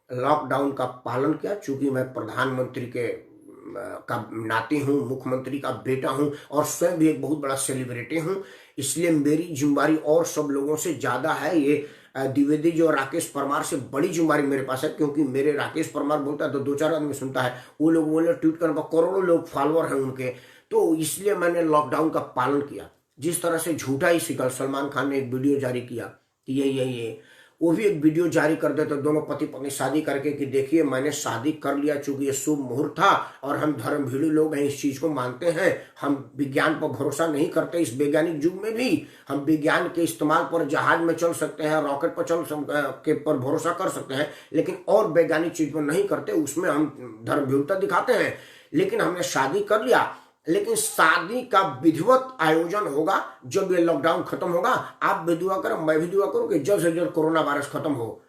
लॉकडाउन का पालन किया, चूंकि मैं प्रधानमंत्री के का नाती हूँ, मुख्यमंत्री का बेटा हूँ और स्वयं भी एक बहुत बड़ा सेलिब्रिटी हूँ, इसलिए मेरी जिम्मेदारी और सब लोगों से ज्यादा है। ये द्विवेदी जी और राकेश परमार से बड़ी जिम्मेदारी मेरे पास है, क्योंकि मेरे राकेश परमार बोलता है तो 2-4 आदमी सुनता है, वो लोग बोले ट्वीट करने पर करोड़ों लोग फॉलोअर हैं उनके, तो इसलिए मैंने लॉकडाउन का पालन किया। जिस तरह से झूठा ही शिकल सलमान खान ने एक वीडियो जारी किया कि ये वो भी एक वीडियो जारी कर देते दोनों पति पत्नी शादी करके कि देखिए मैंने शादी कर लिया, चूंकि ये शुभ मुहूर्त था और हम धर्म भीड़ू लोग हैं, इस चीज को मानते हैं, हम विज्ञान पर भरोसा नहीं करते। इस वैज्ञानिक युग में भी हम विज्ञान के इस्तेमाल पर जहाज में चल सकते हैं, रॉकेट पर पर भरोसा कर सकते हैं, लेकिन और वैज्ञानिक चीज पर नहीं करते, उसमें हम धर्म भीड़ता दिखाते हैं। लेकिन हमने शादी कर लिया, लेकिन शादी का विधिवत आयोजन होगा जब ये लॉकडाउन खत्म होगा। आप भी दुआ करो, मैं भी दुआ करूं कि जल्द से जल्द कोरोना वायरस खत्म हो।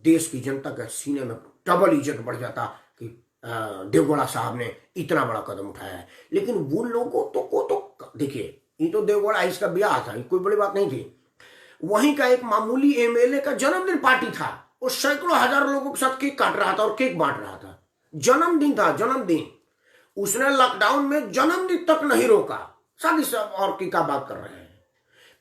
देश की जनता के सीने में डबल इज्जत बढ़ जाता कि देवगौड़ा साहब ने इतना बड़ा कदम उठाया है। लेकिन वो लोगों तो देखिए, ये तो देवगौड़ा इसका ब्याह था, कोई बड़ी बात नहीं थी। वहीं का एक मामूली MLA का जन्मदिन पार्टी था, वो सैकड़ों हजार लोगों के साथ केक काट रहा था और केक बांट रहा था। जन्मदिन था, जन्मदिन। उसने लॉकडाउन में जन्मदिन तक नहीं रोका। शादी से और की क्या बात कर रहे हैं,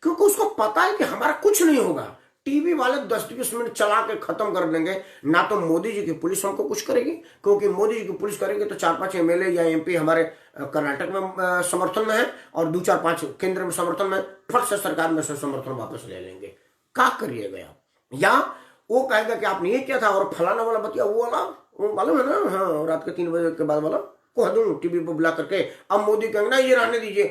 क्योंकि उसको पता है कि हमारा कुछ नहीं होगा। टीवी वाले 10-20 मिनट चला के खत्म कर देंगे। ना तो मोदी जी की पुलिस हमको कुछ करेगी, क्योंकि मोदी जी की पुलिस करेंगे तो 4-5 MLA या MP हमारे कर्नाटक में समर्थन में है और 2-4-5 केंद्र में समर्थन में, फट से सरकार में से समर्थन वापस ले लेंगे। क्या करिएगा आप? या वो कहेगा कि आपने ये किया था और फलाना वाला बतिया वो वाला, वो मालूम है ना, हाँ रात के 3 बजे के बाद वाला कह दूं टीवी पर बुला करके। अब मोदी कहेंगे ना ये रहने दीजिए,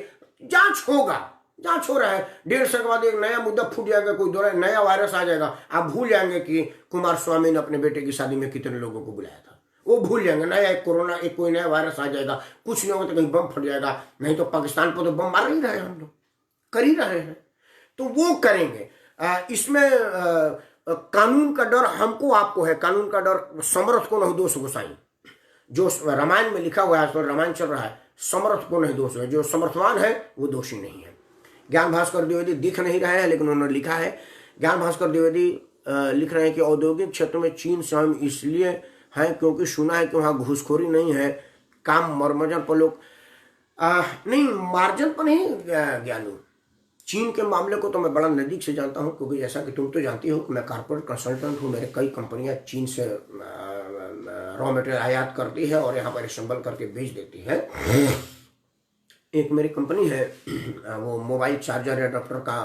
जांच होगा, जांच हो रहा है। 1.5 साल के बाद एक नया मुद्दा फूट जाएगा, कोई दौरा नया वायरस आ जाएगा। आप भूल जाएंगे कि कुमारस्वामी ने अपने बेटे की शादी में कितने लोगों को बुलाया था, वो भूल जाएंगे। नया एक कोरोना, एक कोई नया वायरस आ जाएगा, कुछ नहीं होगा तो कहीं बम फट जाएगा। नहीं तो पाकिस्तान पर तो बम मार ही रहे हैं, हम लोग कर ही रहे हैं, तो वो करेंगे। इसमें कानून का डर हमको आपको है, कानून का डर समर्थ को नहीं दोष गोसाई। जो रामायण में लिखा हुआ है, आजकल रामायण चल रहा है, समर्थ को नहीं दोष है, जो समर्थवान है वो दोषी नहीं है। ज्ञान भास्कर द्विवेदी दिख नहीं रहे हैं, लेकिन उन्होंने लिखा है। ज्ञान भास्कर द्विवेदी लिख रहे हैं कि औद्योगिक क्षेत्र में चीन से हम इसलिए हैं क्योंकि सुना है कि वहाँ घूसखोरी नहीं है, काम मार्जिन पर लोग नहीं, मार्जिन पर नहीं ज्ञानू। चीन के मामले को तो मैं बड़ा नजदीक से जानता हूं, क्योंकि जैसा कि तुम तो जानती हो मैं कॉर्पोरेट कंसल्टेंट हूं। मेरे कई कंपनियां चीन से रॉ मटेरियल आयात करती है और यहाँ पर असेंबल करके बेच देती है। एक मेरी कंपनी है, वो मोबाइल चार्जर एडाप्टर का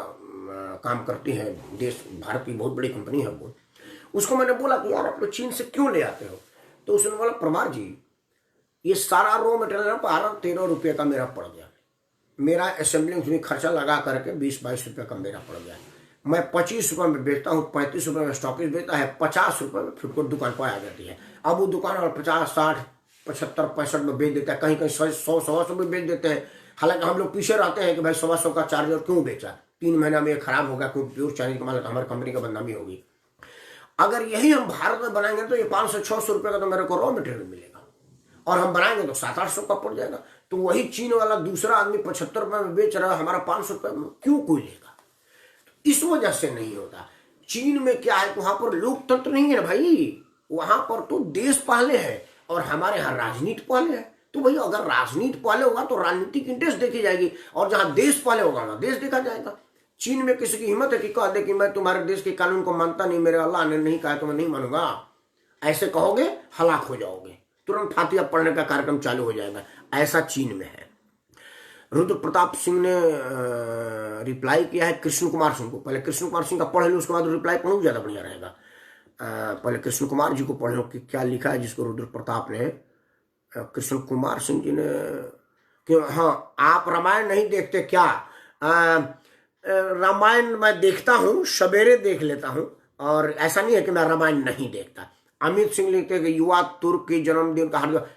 काम करती है, देश भारत की बहुत बड़ी कंपनी है वो। उसको मैंने बोला कि यार आप लोग चीन से क्यों ले आते हो, तो उसने बोला परमार जी ये सारा रॉ मटेरियल 12-13 रुपये का मेरा पड़ गया, मेरा असेंबलिंग में खर्चा लगा करके 20-22 रुपये का मेरा पड़ गया। मैं 25 रुपये में बेचता हूँ, 35 रुपये में स्टॉकिस्ट बेचता है, 50 रुपये में फिर दुकान पर आ जाती है। अब वो दुकान और 50, 60, 75, 65 में बेच देता है, कहीं कहीं 100-125 में बेच देते हैं। हालांकि हम लोग पीछे रहते हैं कि भाई 125 का चार्जर क्यों बेचा, 3 महीना में ये खराब होगा, क्योंकि प्योर चाइनीज का माल हमारी कंपनी का बदनामी होगी। अगर यही हम भारत में बनाएंगे तो ये 500-600 रुपये का तो मेरे को रॉ मटेरियल मिलेगा, और हम बनाएंगे तो 700-800 का पड़ जाएगा। तो वही चीन वाला दूसरा आदमी 75 रुपए में बेच रहा है, हमारा 500 रुपए में, क्यों कोई लेगा? इस वजह से नहीं होता। चीन में क्या है, वहां पर लोकतंत्र नहीं है ना भाई, वहां पर तो देश पहले है और हमारे यहाँ राजनीति पहले है। तो भाई अगर राजनीति पहले होगा तो राजनीतिक इंटरेस्ट देखी जाएगी, और जहां देश पहले होगा वहां देश देखा जाएगा। चीन में किसी की हिम्मत है कि कह दे कि मैं तुम्हारे देश के कानून को मानता नहीं, मेरे अल्लाह ने नहीं कहा तो मैं नहीं मानूंगा? ऐसे कहोगे हलाक हो जाओगे, तुरंत फातिहा पढ़ने का कार्यक्रम चालू हो जाएगा। ऐसा चीन में है। रुद्र प्रताप सिंह ने रिप्लाई किया है कृष्ण कुमार सिंह को। पहले कृष्ण कुमार सिंह का पढ़ लो, उसके बाद रिप्लाई पढ़ो, ज्यादा बढ़िया रहेगा। पहले कृष्ण कुमार जी को पढ़ लो कि क्या लिखा है, जिसको रुद्र प्रताप ने, कृष्ण कुमार सिंह जी ने कि हाँ, आप रामायण नहीं देखते क्या? रामायण मैं देखता हूँ, सवेरे देख लेता हूँ, और ऐसा नहीं है कि मैं रामायण नहीं देखता। अमित सिंह लिखते हैं कि युवा तुर्क की जन्मदिन का हार्दिक,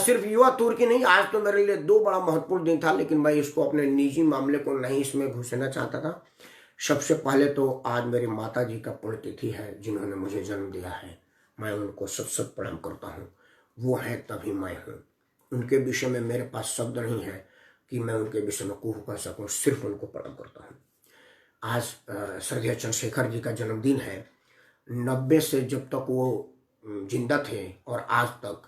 सिर्फ युवा तुर्की नहीं, आज तो मेरे लिए 2 बड़ा महत्वपूर्ण दिन था, लेकिन मैं इसको अपने निजी मामले को नहीं इसमें घुसना चाहता था। सबसे पहले तो आज मेरी माता जी का पुण्यतिथि है, जिन्होंने मुझे जन्म दिया है। मैं उनको शत प्रणाम करता हूँ। वो है तभी मैं हूँ। उनके विषय में मेरे पास शब्द नहीं है कि मैं उनके विषय में कुछ कर सकूँ, सिर्फ उनको प्रणाम करता हूँ। आज श्रद्धेय चंद्रशेखर जी का जन्मदिन है। 90 से जब तक वो जिंदा थे और आज तक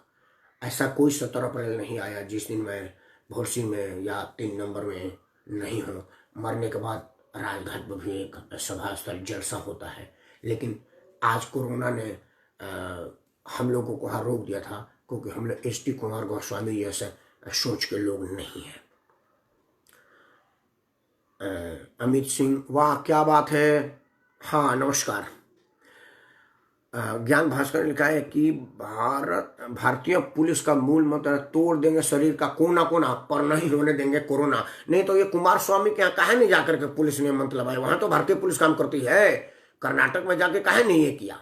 ऐसा कोई 17 अप्रैल नहीं आया जिस दिन मैं भोरसी में या 3 नंबर में नहीं हूँ। मरने के बाद राजघाट पर भी एक सभा स्थल जलसा होता है, लेकिन आज कोरोना ने हम लोगों को वहाँ रोक दिया था, क्योंकि हम लोग एस.टी. कुमार गोस्वामी जैसे सोच के लोग नहीं हैं। अमित सिंह, वाह क्या बात है। हाँ नमस्कार। ज्ञान भास्कर ने लिखा है कि भारतीय पुलिस का मूल मंत्र, तोड़ देंगे शरीर का कोना कोना पर नहीं होने देंगे कोरोना। नहीं तो ये कुमार स्वामी के यहाँ काहे नहीं जाकर के पुलिस ने मंत्र लगाया? वहां तो भारतीय पुलिस काम करती है, कर्नाटक में जाके काहे नहीं ये किया?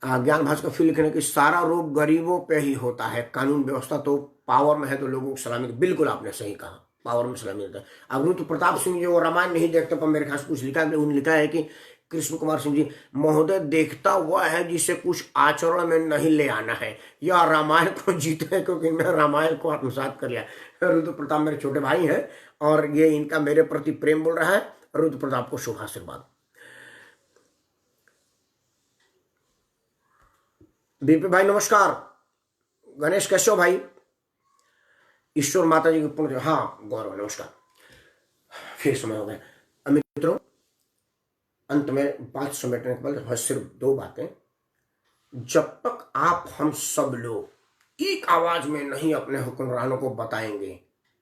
ज्ञान भास्कर फिर लिखने की सारा रोग गरीबों पे ही होता है, कानून व्यवस्था तो पावर में है तो लोगों को सलामी। बिल्कुल आपने सही कहा, पावर में सलामी देता है। अब रुद्र प्रताप सिंह जो रामायण नहीं देखते पर मेरे खास कुछ लिखा है, उन्होंने लिखा है कि कृष्ण कुमार सिंह जी महोदय, देखता वह है जिसे कुछ आचरण में नहीं ले आना है, या रामायण को जीते, क्योंकि मैं रामायण को आत्मसात कर लिया। रुद्र प्रताप मेरे छोटे भाई हैं और ये इनका मेरे प्रति प्रेम बोल रहा है। रुद्र प्रताप को शुभ आशीर्वाद। बीपी भाई नमस्कार। गणेश कैसे हो भाई? ईश्वर माता जी की पुण्य। हाँ गौरव नमस्कार। फिर समय हो गया। अमित मित्रों, अंत में बात समेटने के बाद सिर्फ 2 बातें। जब तक आप हम सब लोग एक आवाज में नहीं अपने हुक्मरानों को बताएंगे,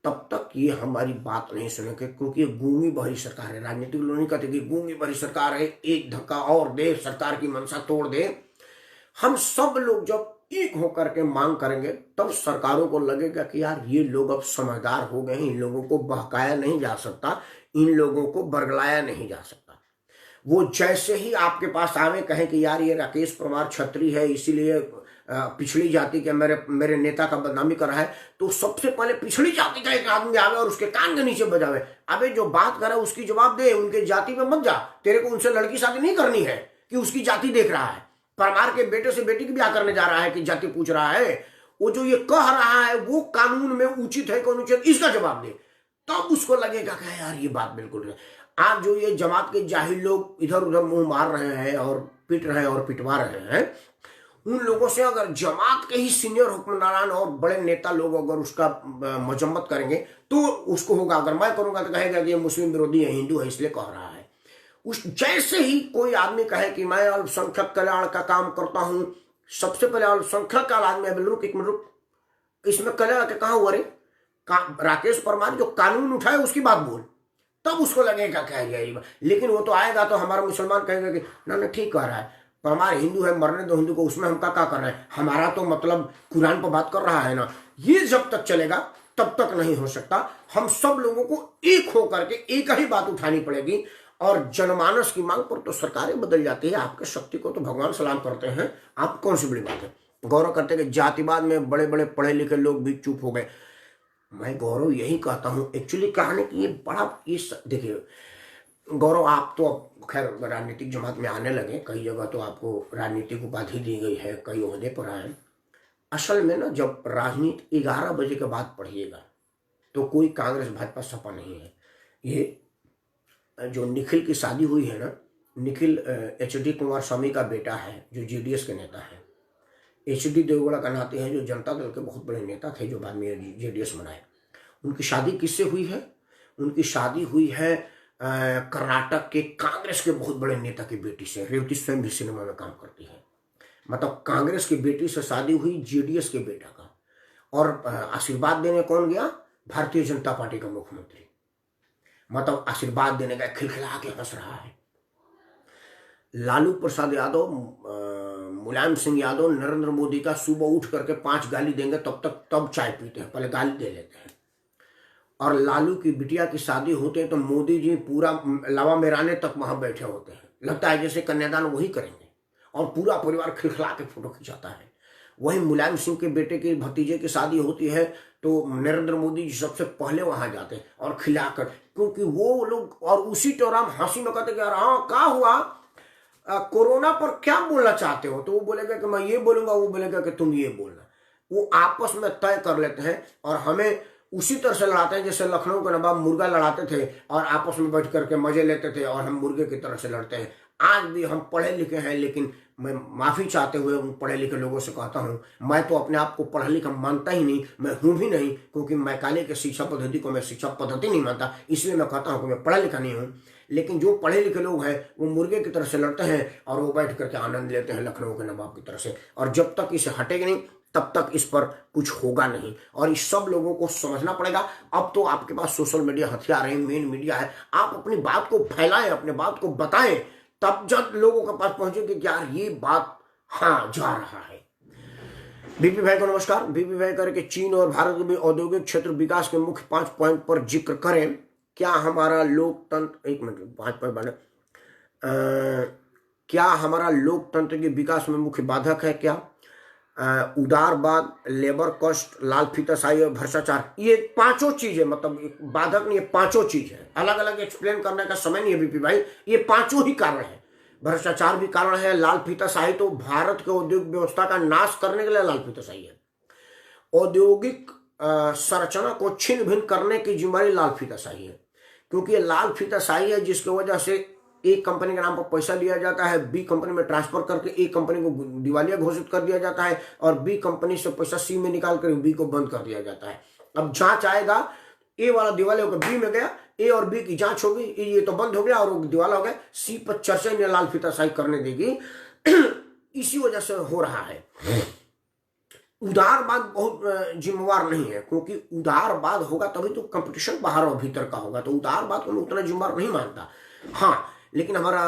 तब तक ये हमारी बात नहीं सुनेंगे, क्योंकि ये गूंगी बहरी सरकार है। राजनीतिक लोग नहीं कहते कि गूंगी बहरी सरकार है, एक धक्का और दे, सरकार की मंशा तोड़ दे। हम सब लोग जब एक होकर के मांग करेंगे, तब सरकारों को लगेगा कि यार ये लोग अब समझदार हो गए हैं, इन लोगों को बहकाया नहीं जा सकता, इन लोगों को बरगलाया नहीं जा सकता। वो जैसे ही आपके पास आवे, कहें कि यार ये राकेश परमार छत्री है, इसीलिए पिछड़ी जाति के मेरे नेता का बदनामी कर रहा है, तो सबसे पहले पिछड़ी जाति का एक आदमी आवे और उसके कान के नीचे बजावे, अबे जो बात करे उसकी जवाब दे, उनके जाति में मत जा। तेरे को उनसे लड़की शादी नहीं करनी है कि उसकी जाति देख रहा है। परमार के बेटे से बेटी की ब्याह करने जा रहा है कि जाति पूछ रहा है। वो जो ये कह रहा है वो कानून में उचित है कि अनुचित, इसका जवाब दे, तब उसको लगेगा कि यार ये बात बिल्कुल है। आज जो ये जमात के जाहिल लोग इधर उधर मुंह मार रहे हैं और पीट रहे हैं और पिटवा रहे हैं, उन लोगों से अगर जमात के ही सीनियर हुक्मरान और बड़े नेता लोग अगर उसका मजम्मत करेंगे तो उसको होगा। अगर मैं करूंगा तो कहेगा कि ये मुस्लिम विरोधी है, हिंदू है, इसलिए कह रहा है। उस जैसे ही कोई आदमी कहे कि मैं अल्पसंख्यक कल्याण का काम करता हूं, सबसे पहले अल्पसंख्यक का आदमी है, रुक एक मिनट, इसमें कल्याण के कहा हुआ रे? राकेश परमार जो कानून उठाए उसकी बात बोल, तब उसको लगेगा क्या जाएगा। लेकिन वो तो आएगा तो हमारा मुसलमान कहेगा कि ना ठीक कह रहा है, परमार हिंदू है, मरने दो हिंदू को, उसमें हम क्या कर रहे हैं, हमारा तो मतलब कुरान पर बात कर रहा है ना। ये जब तक चलेगा तब तक नहीं हो सकता। हम सब लोगों को एक होकर के एक ही बात उठानी पड़ेगी, और जनमानस की मांग पर तो सरकारें बदल जाती है। आपके शक्ति को तो भगवान सलाम करते हैं, आप कौन सी बड़ी बात है। गौरव करते कि जातिवाद में बड़े बड़े पढ़े लिखे लोग भी चुप हो गए। मैं गौरव यही कहता हूं, एक्चुअली कहानी कि ये बड़ा, ये देखिए गौरव, आप तो खैर राजनीतिक जमात में आने लगे, कई जगह तो आपको राजनीतिक उपाधि दी गई है, कई ओहदे पर आए। असल में ना जब राजनीति 11 बजे के बाद पढ़िएगा तो कोई कांग्रेस भाजपा सपा नहीं है। ये जो निखिल की शादी हुई है ना, निखिल HD कुमार स्वामी का बेटा है जो JDS के नेता है। HD देवगौड़ा का नाते हैं जो जनता दल के बहुत बड़े नेता थे जो बाद में JDS बनाए। उनकी शादी किससे हुई है? उनकी शादी हुई है कर्नाटक के कांग्रेस के बहुत बड़े नेता की बेटी से। रेवती स्वयं भी सिनेमा में काम करती है। मतलब कांग्रेस की बेटी से शादी हुई JDS के बेटा का। और आशीर्वाद देने कौन गया? भारतीय जनता पार्टी का मुख्यमंत्री। मतलब आशीर्वाद देने का खिलखिला के हंस रहा है। लालू प्रसाद यादव, मुलायम सिंह यादव नरेंद्र मोदी का सुबह उठ करके 5 गाली देंगे तब चाय पीते हैं, पहले गाली दे लेते हैं। और लालू की बिटिया की शादी होते हैं तो मोदी जी पूरा लावा मेराने तक वहां बैठे होते हैं, लगता है जैसे कन्यादान वही करेंगे, और पूरा परिवार खिलखिला के फोटो खिंचाता है। वही मुलायम सिंह के बेटे के भतीजे की शादी होती है तो नरेंद्र मोदी जी सबसे पहले वहां जाते हैं और खिलाकर, क्योंकि वो लोग और उसी दौरान हंसी में कहते कि यार हाँ क्या हुआ, कोरोना पर क्या बोलना चाहते हो? तो वो बोलेगा कि मैं ये बोलूंगा, वो बोलेगा कि तुम ये बोलना। वो आपस में तय कर लेते हैं और हमें उसी तरह से लड़ाते हैं जैसे लखनऊ के नवाब मुर्गा लड़ाते थे और आपस में बैठ करके मजे लेते थे, और हम मुर्गे की तरह से लड़ते हैं। आज भी हम पढ़े लिखे हैं, लेकिन मैं माफी चाहते हुए उन पढ़े लिखे लोगों से कहता हूं, मैं तो अपने आप को पढ़ा लिखा मानता ही नहीं, मैं हूं भी नहीं, क्योंकि मैकाले के शिक्षा पद्धति को मैं शिक्षा पद्धति नहीं मानता, इसलिए मैं कहता हूं कि मैं पढ़ा लिखा नहीं हूं। लेकिन जो पढ़े लिखे लोग हैं वो मुर्गे की तरह से लड़ते हैं और वो बैठ करके आनंद लेते हैं लखनऊ के नवाब की तरह से। और जब तक इसे हटेगा नहीं तब तक इस पर कुछ होगा नहीं, और इस सब लोगों को समझना पड़ेगा। अब तो आपके पास सोशल मीडिया हथियार है, मेन मीडिया है, आप अपनी बात को फैलाएं, अपने बात को बताएं, तब जब लोगों के पास पहुंचेगी कि यार ये बात हाँ जा रहा है। बीपी भाई को नमस्कार। बीपी भाई करके चीन और भारत में औद्योगिक क्षेत्र विकास के मुख्य 5 पॉइंट पर जिक्र करें। क्या हमारा लोकतंत्र, 1 मिनट 5 पॉइंट बने, क्या हमारा लोकतंत्र के विकास में मुख्य बाधक है? क्या उदारवाद, लेबर कॉस्ट, लाल फीताशाही और भ्रष्टाचार, ये 5 चीजें, मतलब बाधक नहीं, ये 5 चीज है। अलग अलग एक्सप्लेन करने का समय नहीं है बीपी भाई, ये 5 ही कारण है। भ्रष्टाचार भी कारण है, लाल फीताशाही तो भारत के औद्योगिक व्यवस्था का नाश करने के लिए लाल फीताशाही है। औद्योगिक संरचना को छिन्न भिन्न करने की जिम्मेदारी लाल फीताशाही है, क्योंकि ये लाल फीताशाही है जिसकी वजह से एक कंपनी के नाम पर पैसा लिया जाता है, बी कंपनी में ट्रांसफर करके एक कंपनी को दिवालिया घोषित कर दिया जाता है, और बी कंपनी से पैसा सी में निकाल कर बी को बंद कर दिया जाता है। अब जांच आएगा, ए वाला दिवालिया होकर बी में गया, ए और बी की जांच होगी, ये तो बंद हो गया और दिवाला हो गया, सी पर चर्चा ने लाल फीताशाही करने देगी। इसी वजह से हो रहा है। उदारवाद बहुत जिम्मेवार नहीं है, क्योंकि उदारवाद होगा तभी तो कंपटीशन बाहर और भीतर का होगा, तो उदारवाद को मैं उतना जिम्मेवार नहीं मानता। हाँ, लेकिन हमारा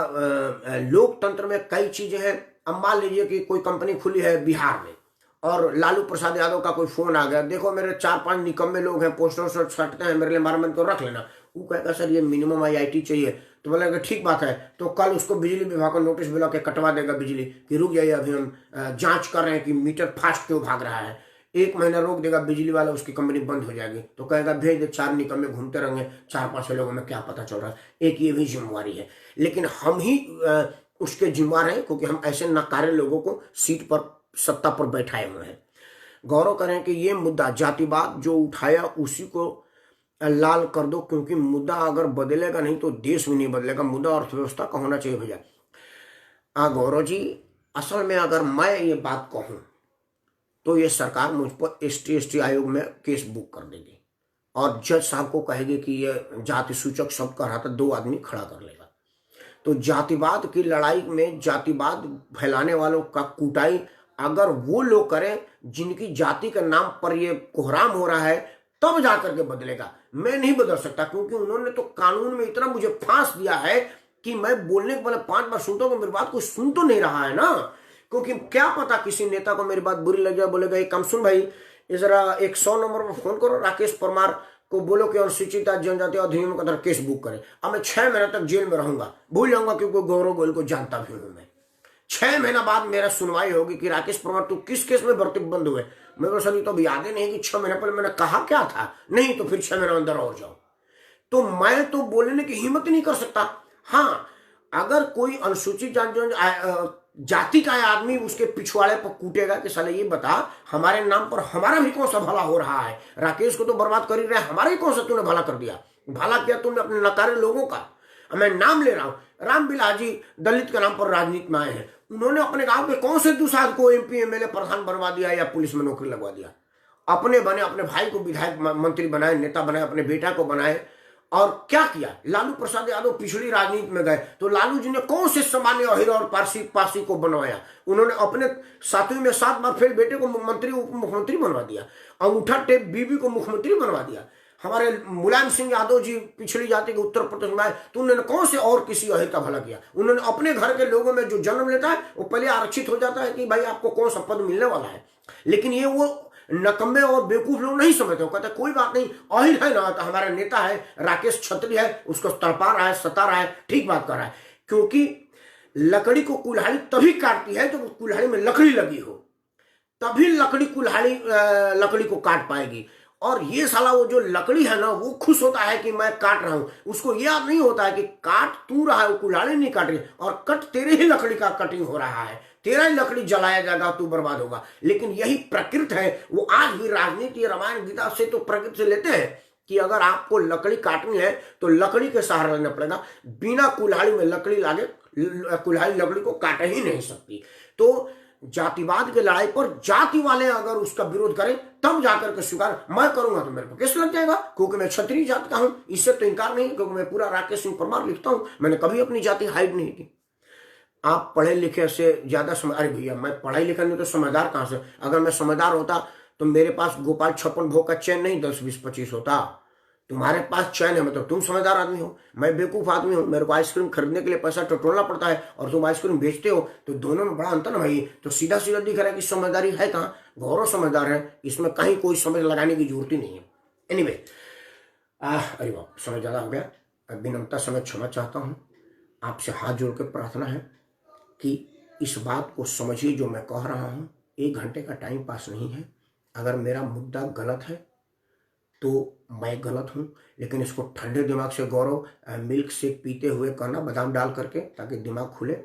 लोकतंत्र में कई चीजें हैं। अब मान लीजिए कि कोई कंपनी खुली है बिहार में और लालू प्रसाद यादव का कोई फोन आ गया, देखो मेरे 4-5 निकम्मे लोग हैं, पोस्टर सटते हैं, मेरे लिए मारमेंट को रख लेना। वो कहेगा सर ये मिनिमम IIT चाहिए, तो बोलेगा ठीक बात है, तो कल उसको बिजली विभाग को नोटिस बुला के कटवा देगा बिजली कि रुक जाइए अभी हम जांच कर रहे हैं कि मीटर फास्ट क्यों भाग रहा है। 1 महीना रोक देगा बिजली वाला, उसकी कंपनी बंद हो जाएगी, तो कहेगा भेज दे, 4 निकम्मे घूमते रहेंगे, 4-5 लोगों में क्या पता चल रहा है। एक ये भी जिम्मेवारी है, लेकिन हम ही उसके जिम्मेवार हैं, क्योंकि हम ऐसे नकारे लोगों को सीट पर, सत्ता पर बैठाए हुए हैं। गौरव करें कि ये मुद्दा जातिवाद जो उठाया उसी को लाल कर दो, क्योंकि मुद्दा अगर बदलेगा नहीं तो देश भी नहीं बदलेगा। मुद्दा अर्थव्यवस्था का होना चाहिए भैया। गौरव जी, असल में अगर मैं ये बात कहूं तो ये सरकार मुझ पर ST आयोग में केस बुक कर देगी और जज साहब को कहेगी कि ये जाति सूचक शब्द कह रहा था, 2 आदमी खड़ा कर लेगा। तो जातिवाद की लड़ाई में जातिवाद फैलाने वालों का कुटाई अगर वो लोग करें जिनकी जाति के नाम पर ये कोहराम हो रहा है, तब जाकर के बदलेगा। मैं नहीं बदल सकता, क्योंकि उन्होंने तो कानून में इतना मुझे फांस दिया है कि मैं बोलने के पहले 5 बार सुनता हूं, मेरी बात कोई सुन तो नहीं रहा है ना। क्योंकि क्या पता किसी नेता को मेरी बात बुरी लग जाए, बोलेगा एक काम सुन भाई, जरा 100 नंबर पर फोन करो, राकेश परमार को बोलो कि अनुसूचित जनजाति अधिनियम का केस बुक करे। अब मैं 6 महीने तक जेल में रहूंगा, भूल जाऊंगा, क्योंकि गौरव गोयल को जानता भी हूं मैं। 6 महीना बाद मेरा सुनवाई होगी कि राकेश परमार तू किस केस में भर्ती बंद हुए। मेरे को सर तो अभी याद ही नहीं कि 6 महीने पहले मैंने कहा क्या था। नहीं तो फिर 6 महीने अंदर और जाओ। तो मैं तो बोलने की हिम्मत नहीं कर सकता। हाँ, अगर कोई अनुसूचित जाति का आदमी उसके पिछवाड़े पर कूटेगा कि साले ये बता हमारे नाम पर हमारा भी कौन सा भला हो रहा है। राकेश को तो बर्बाद कर ही रहा है, हमारा ही कौन सा तूने भला कर दिया। भला किया तुमने अपने नकारे लोगों का। मैं नाम ले रहा हूं, रामविलास जी दलित के नाम पर राजनीति में आए हैं। उन्होंने अपने गांव के कौन से दुसाध को एमपी एमएलए प्रधान बनवा दिया या पुलिस में नौकरी लगवा दिया। अपने बने, अपने भाई को विधायक मंत्री बनाए, नेता बनाए, अपने बेटा को बनाए। और क्या किया, लालू प्रसाद यादव पिछड़ी राजनीति में गए तो लालू जी ने कौन से सामान्य अहिर और पारसी को बनवाया। उन्होंने अपने 7वीं में 7 बार फेल बेटे को मंत्री उप मुख्यमंत्री बनवा दिया। अंगूठा टेप बीबी को मुख्यमंत्री बनवा दिया। हमारे मुलायम सिंह यादव जी पिछड़ी जाति के उत्तर प्रदेश में आए तो उन्होंने कौन से और किसी अहिर का भला किया। उन्होंने अपने घर के लोगों में जो जन्म लेता है वो पहले आरक्षित हो जाता है कि भाई आपको कौन सा पद मिलने वाला है। लेकिन ये वो नकम्मे और बेवकूफ लोग नहीं समझते हो, कहते कोई बात नहीं, अहिर है ना, तो हमारा नेता है राकेश छत्री है, उसको तड़पा रहा है, सता रहा है, ठीक बात कर रहा है। क्योंकि लकड़ी को कुल्हाड़ी तभी काटती है जब कुल्हाड़ी में लकड़ी लगी हो, तभी लकड़ी कुल्हाड़ी लकड़ी को काट पाएगी। और ये साला वो जो लकड़ी है ना वो खुश होता है कि मैं काट रहा हूं, उसको ये याद नहीं होता है कि काट तू रहा है, वो कुल्हाड़ी नहीं काट रही, और कट तेरे ही लकड़ी का कटिंग हो रहा है, तेरा ही लकड़ी जलाया जाएगा, तू बर्बाद होगा। लेकिन यही प्रकृति है, वो आज भी राजनीति रामायण गीता से तो प्रकृति से लेते हैं कि अगर आपको लकड़ी काटनी है तो लकड़ी के सहारा लेना पड़ेगा, बिना कुल्हाड़ी में लकड़ी लागे कुल्हाड़ी लकड़ी को काट ही नहीं सकती। तो जातिवाद की लड़ाई पर जाति वाले अगर उसका विरोध करें तब जाकर के स्वीकार मैं करूंगा तो मेरे को केस लग जाएगा, क्योंकि मैं क्षत्रिय जाति का हूं। इससे तो इनकार नहीं, क्योंकि मैं पूरा राकेश सिंह परमार लिखता हूं, मैंने कभी अपनी जाति हाइड नहीं की। आप पढ़े लिखे से ज्यादा समझ, अरे भैया मैं पढ़ाई लिखा नहीं तो समझदार कहां से। अगर मैं समझदार होता तो मेरे पास गोपाल 56 भोग का चैन नहीं 10 20 25 होता। तुम्हारे पास चैन है, मतलब तुम समझदार आदमी हो, मैं बेवकूफ आदमी हूं। मेरे को आइसक्रीम खरीदने के लिए पैसा टटोलना पड़ता है और तुम आइसक्रीम बेचते हो, तो दोनों में बड़ा अंतर ना भाई। तो सीधा सीधा दिख रहा है कि समझदारी है कहाँ, गौरव समझदार है, इसमें कहीं कोई समझ लगाने की जरूरत ही नहीं है। एनीवे, अरे बाप समय ज्यादा हो गया, विनम्रता समय क्षमा चाहता हूँ। आपसे हाथ जोड़ के प्रार्थना है कि इस बात को समझिए जो मैं कह रहा हूँ 1 घंटे का टाइम पास नहीं है। अगर मेरा मुद्दा गलत है तो मैं गलत हूँ, लेकिन इसको ठंडे दिमाग से गौरव मिल्क शेक पीते हुए करना, बादाम डाल करके, ताकि दिमाग खुले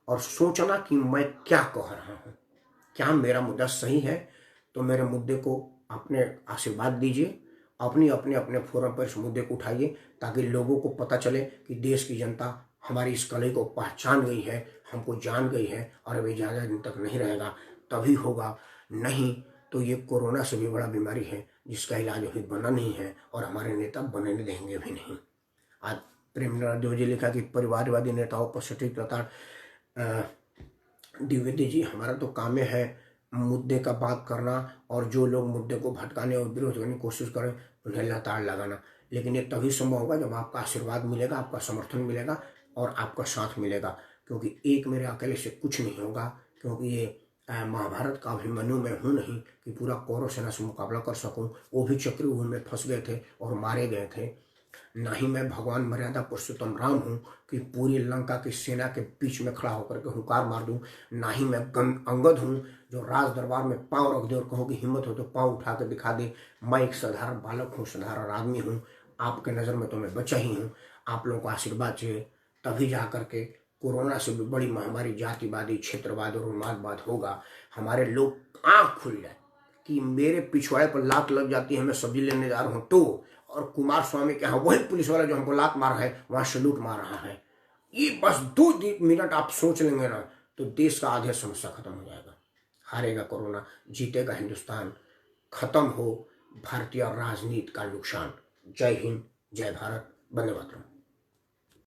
और सोचना कि मैं क्या कह रहा हूँ, क्या मेरा मुद्दा सही है। तो मेरे मुद्दे को अपने आशीर्वाद दीजिए, अपने अपने फोरम पर इस मुद्दे को उठाइए, ताकि लोगों को पता चले कि देश की जनता हमारी इस कलही को पहचान गई है, हमको जान गई है, और अभी ज़्यादा दिन तक नहीं रहेगा, तभी होगा। नहीं तो ये कोरोना से भी बड़ा बीमारी है जिसका इलाज अभी बना नहीं है, और हमारे नेता बनने देंगे भी नहीं। आज प्रेमनाथ देव जी लिखा कि परिवारवादी नेताओं पर सटीक लताड़। द्विवेदी जी, हमारा तो काम है मुद्दे का बात करना, और जो लोग मुद्दे को भटकाने और विरोध करने की कोशिश करें उन्हें लताड़ लगाना। लेकिन ये तभी संभव होगा जब आपका आशीर्वाद मिलेगा, आपका समर्थन मिलेगा और आपका साथ मिलेगा, क्योंकि एक मेरे अकेले से कुछ नहीं होगा। क्योंकि ये महाभारत का अभिमन्यु मैं हूँ नहीं कि पूरा कौरव सेना से मुकाबला कर सकूं। वो भी चक्रव्यूह में फंस गए थे और मारे गए थे। ना ही मैं भगवान मर्यादा पुरुषोत्तम राम हूँ कि पूरी लंका की सेना के बीच में खड़ा होकर के हुंकार मार दूं। ना ही मैं अंगद हूँ जो राज दरबार में पांव रख दे और कहो कि हिम्मत हो तो पांव उठा के दिखा दे। मैं एक साधारण बालक हूँ, साधारण आदमी हूँ। आपके नज़र में तो मैं बच्चा ही हूँ। आप लोगों को आशीर्वाद चाहिए, तभी जा करके कोरोना से भी बड़ी महामारी जातिवादी, क्षेत्रवाद और उन्मादवाद होगा। हमारे लोग आंख खुल जाए कि मेरे पिछवाड़े पर लात लग जाती है, मैं सब्जी लेने जा रहा हूँ तो, और कुमार स्वामी के यहाँ वही पुलिस वाला जो हमको लात मार रहा है वहां सैल्यूट मार रहा है। ये बस 2 मिनट आप सोच लेंगे ना तो देश का आधे समस्या खत्म हो जाएगा। हारेगा कोरोना, जीतेगा हिंदुस्तान, खत्म हो भारतीय राजनीति का नुकसान। जय हिंद, जय भारत, वंदे मातरम।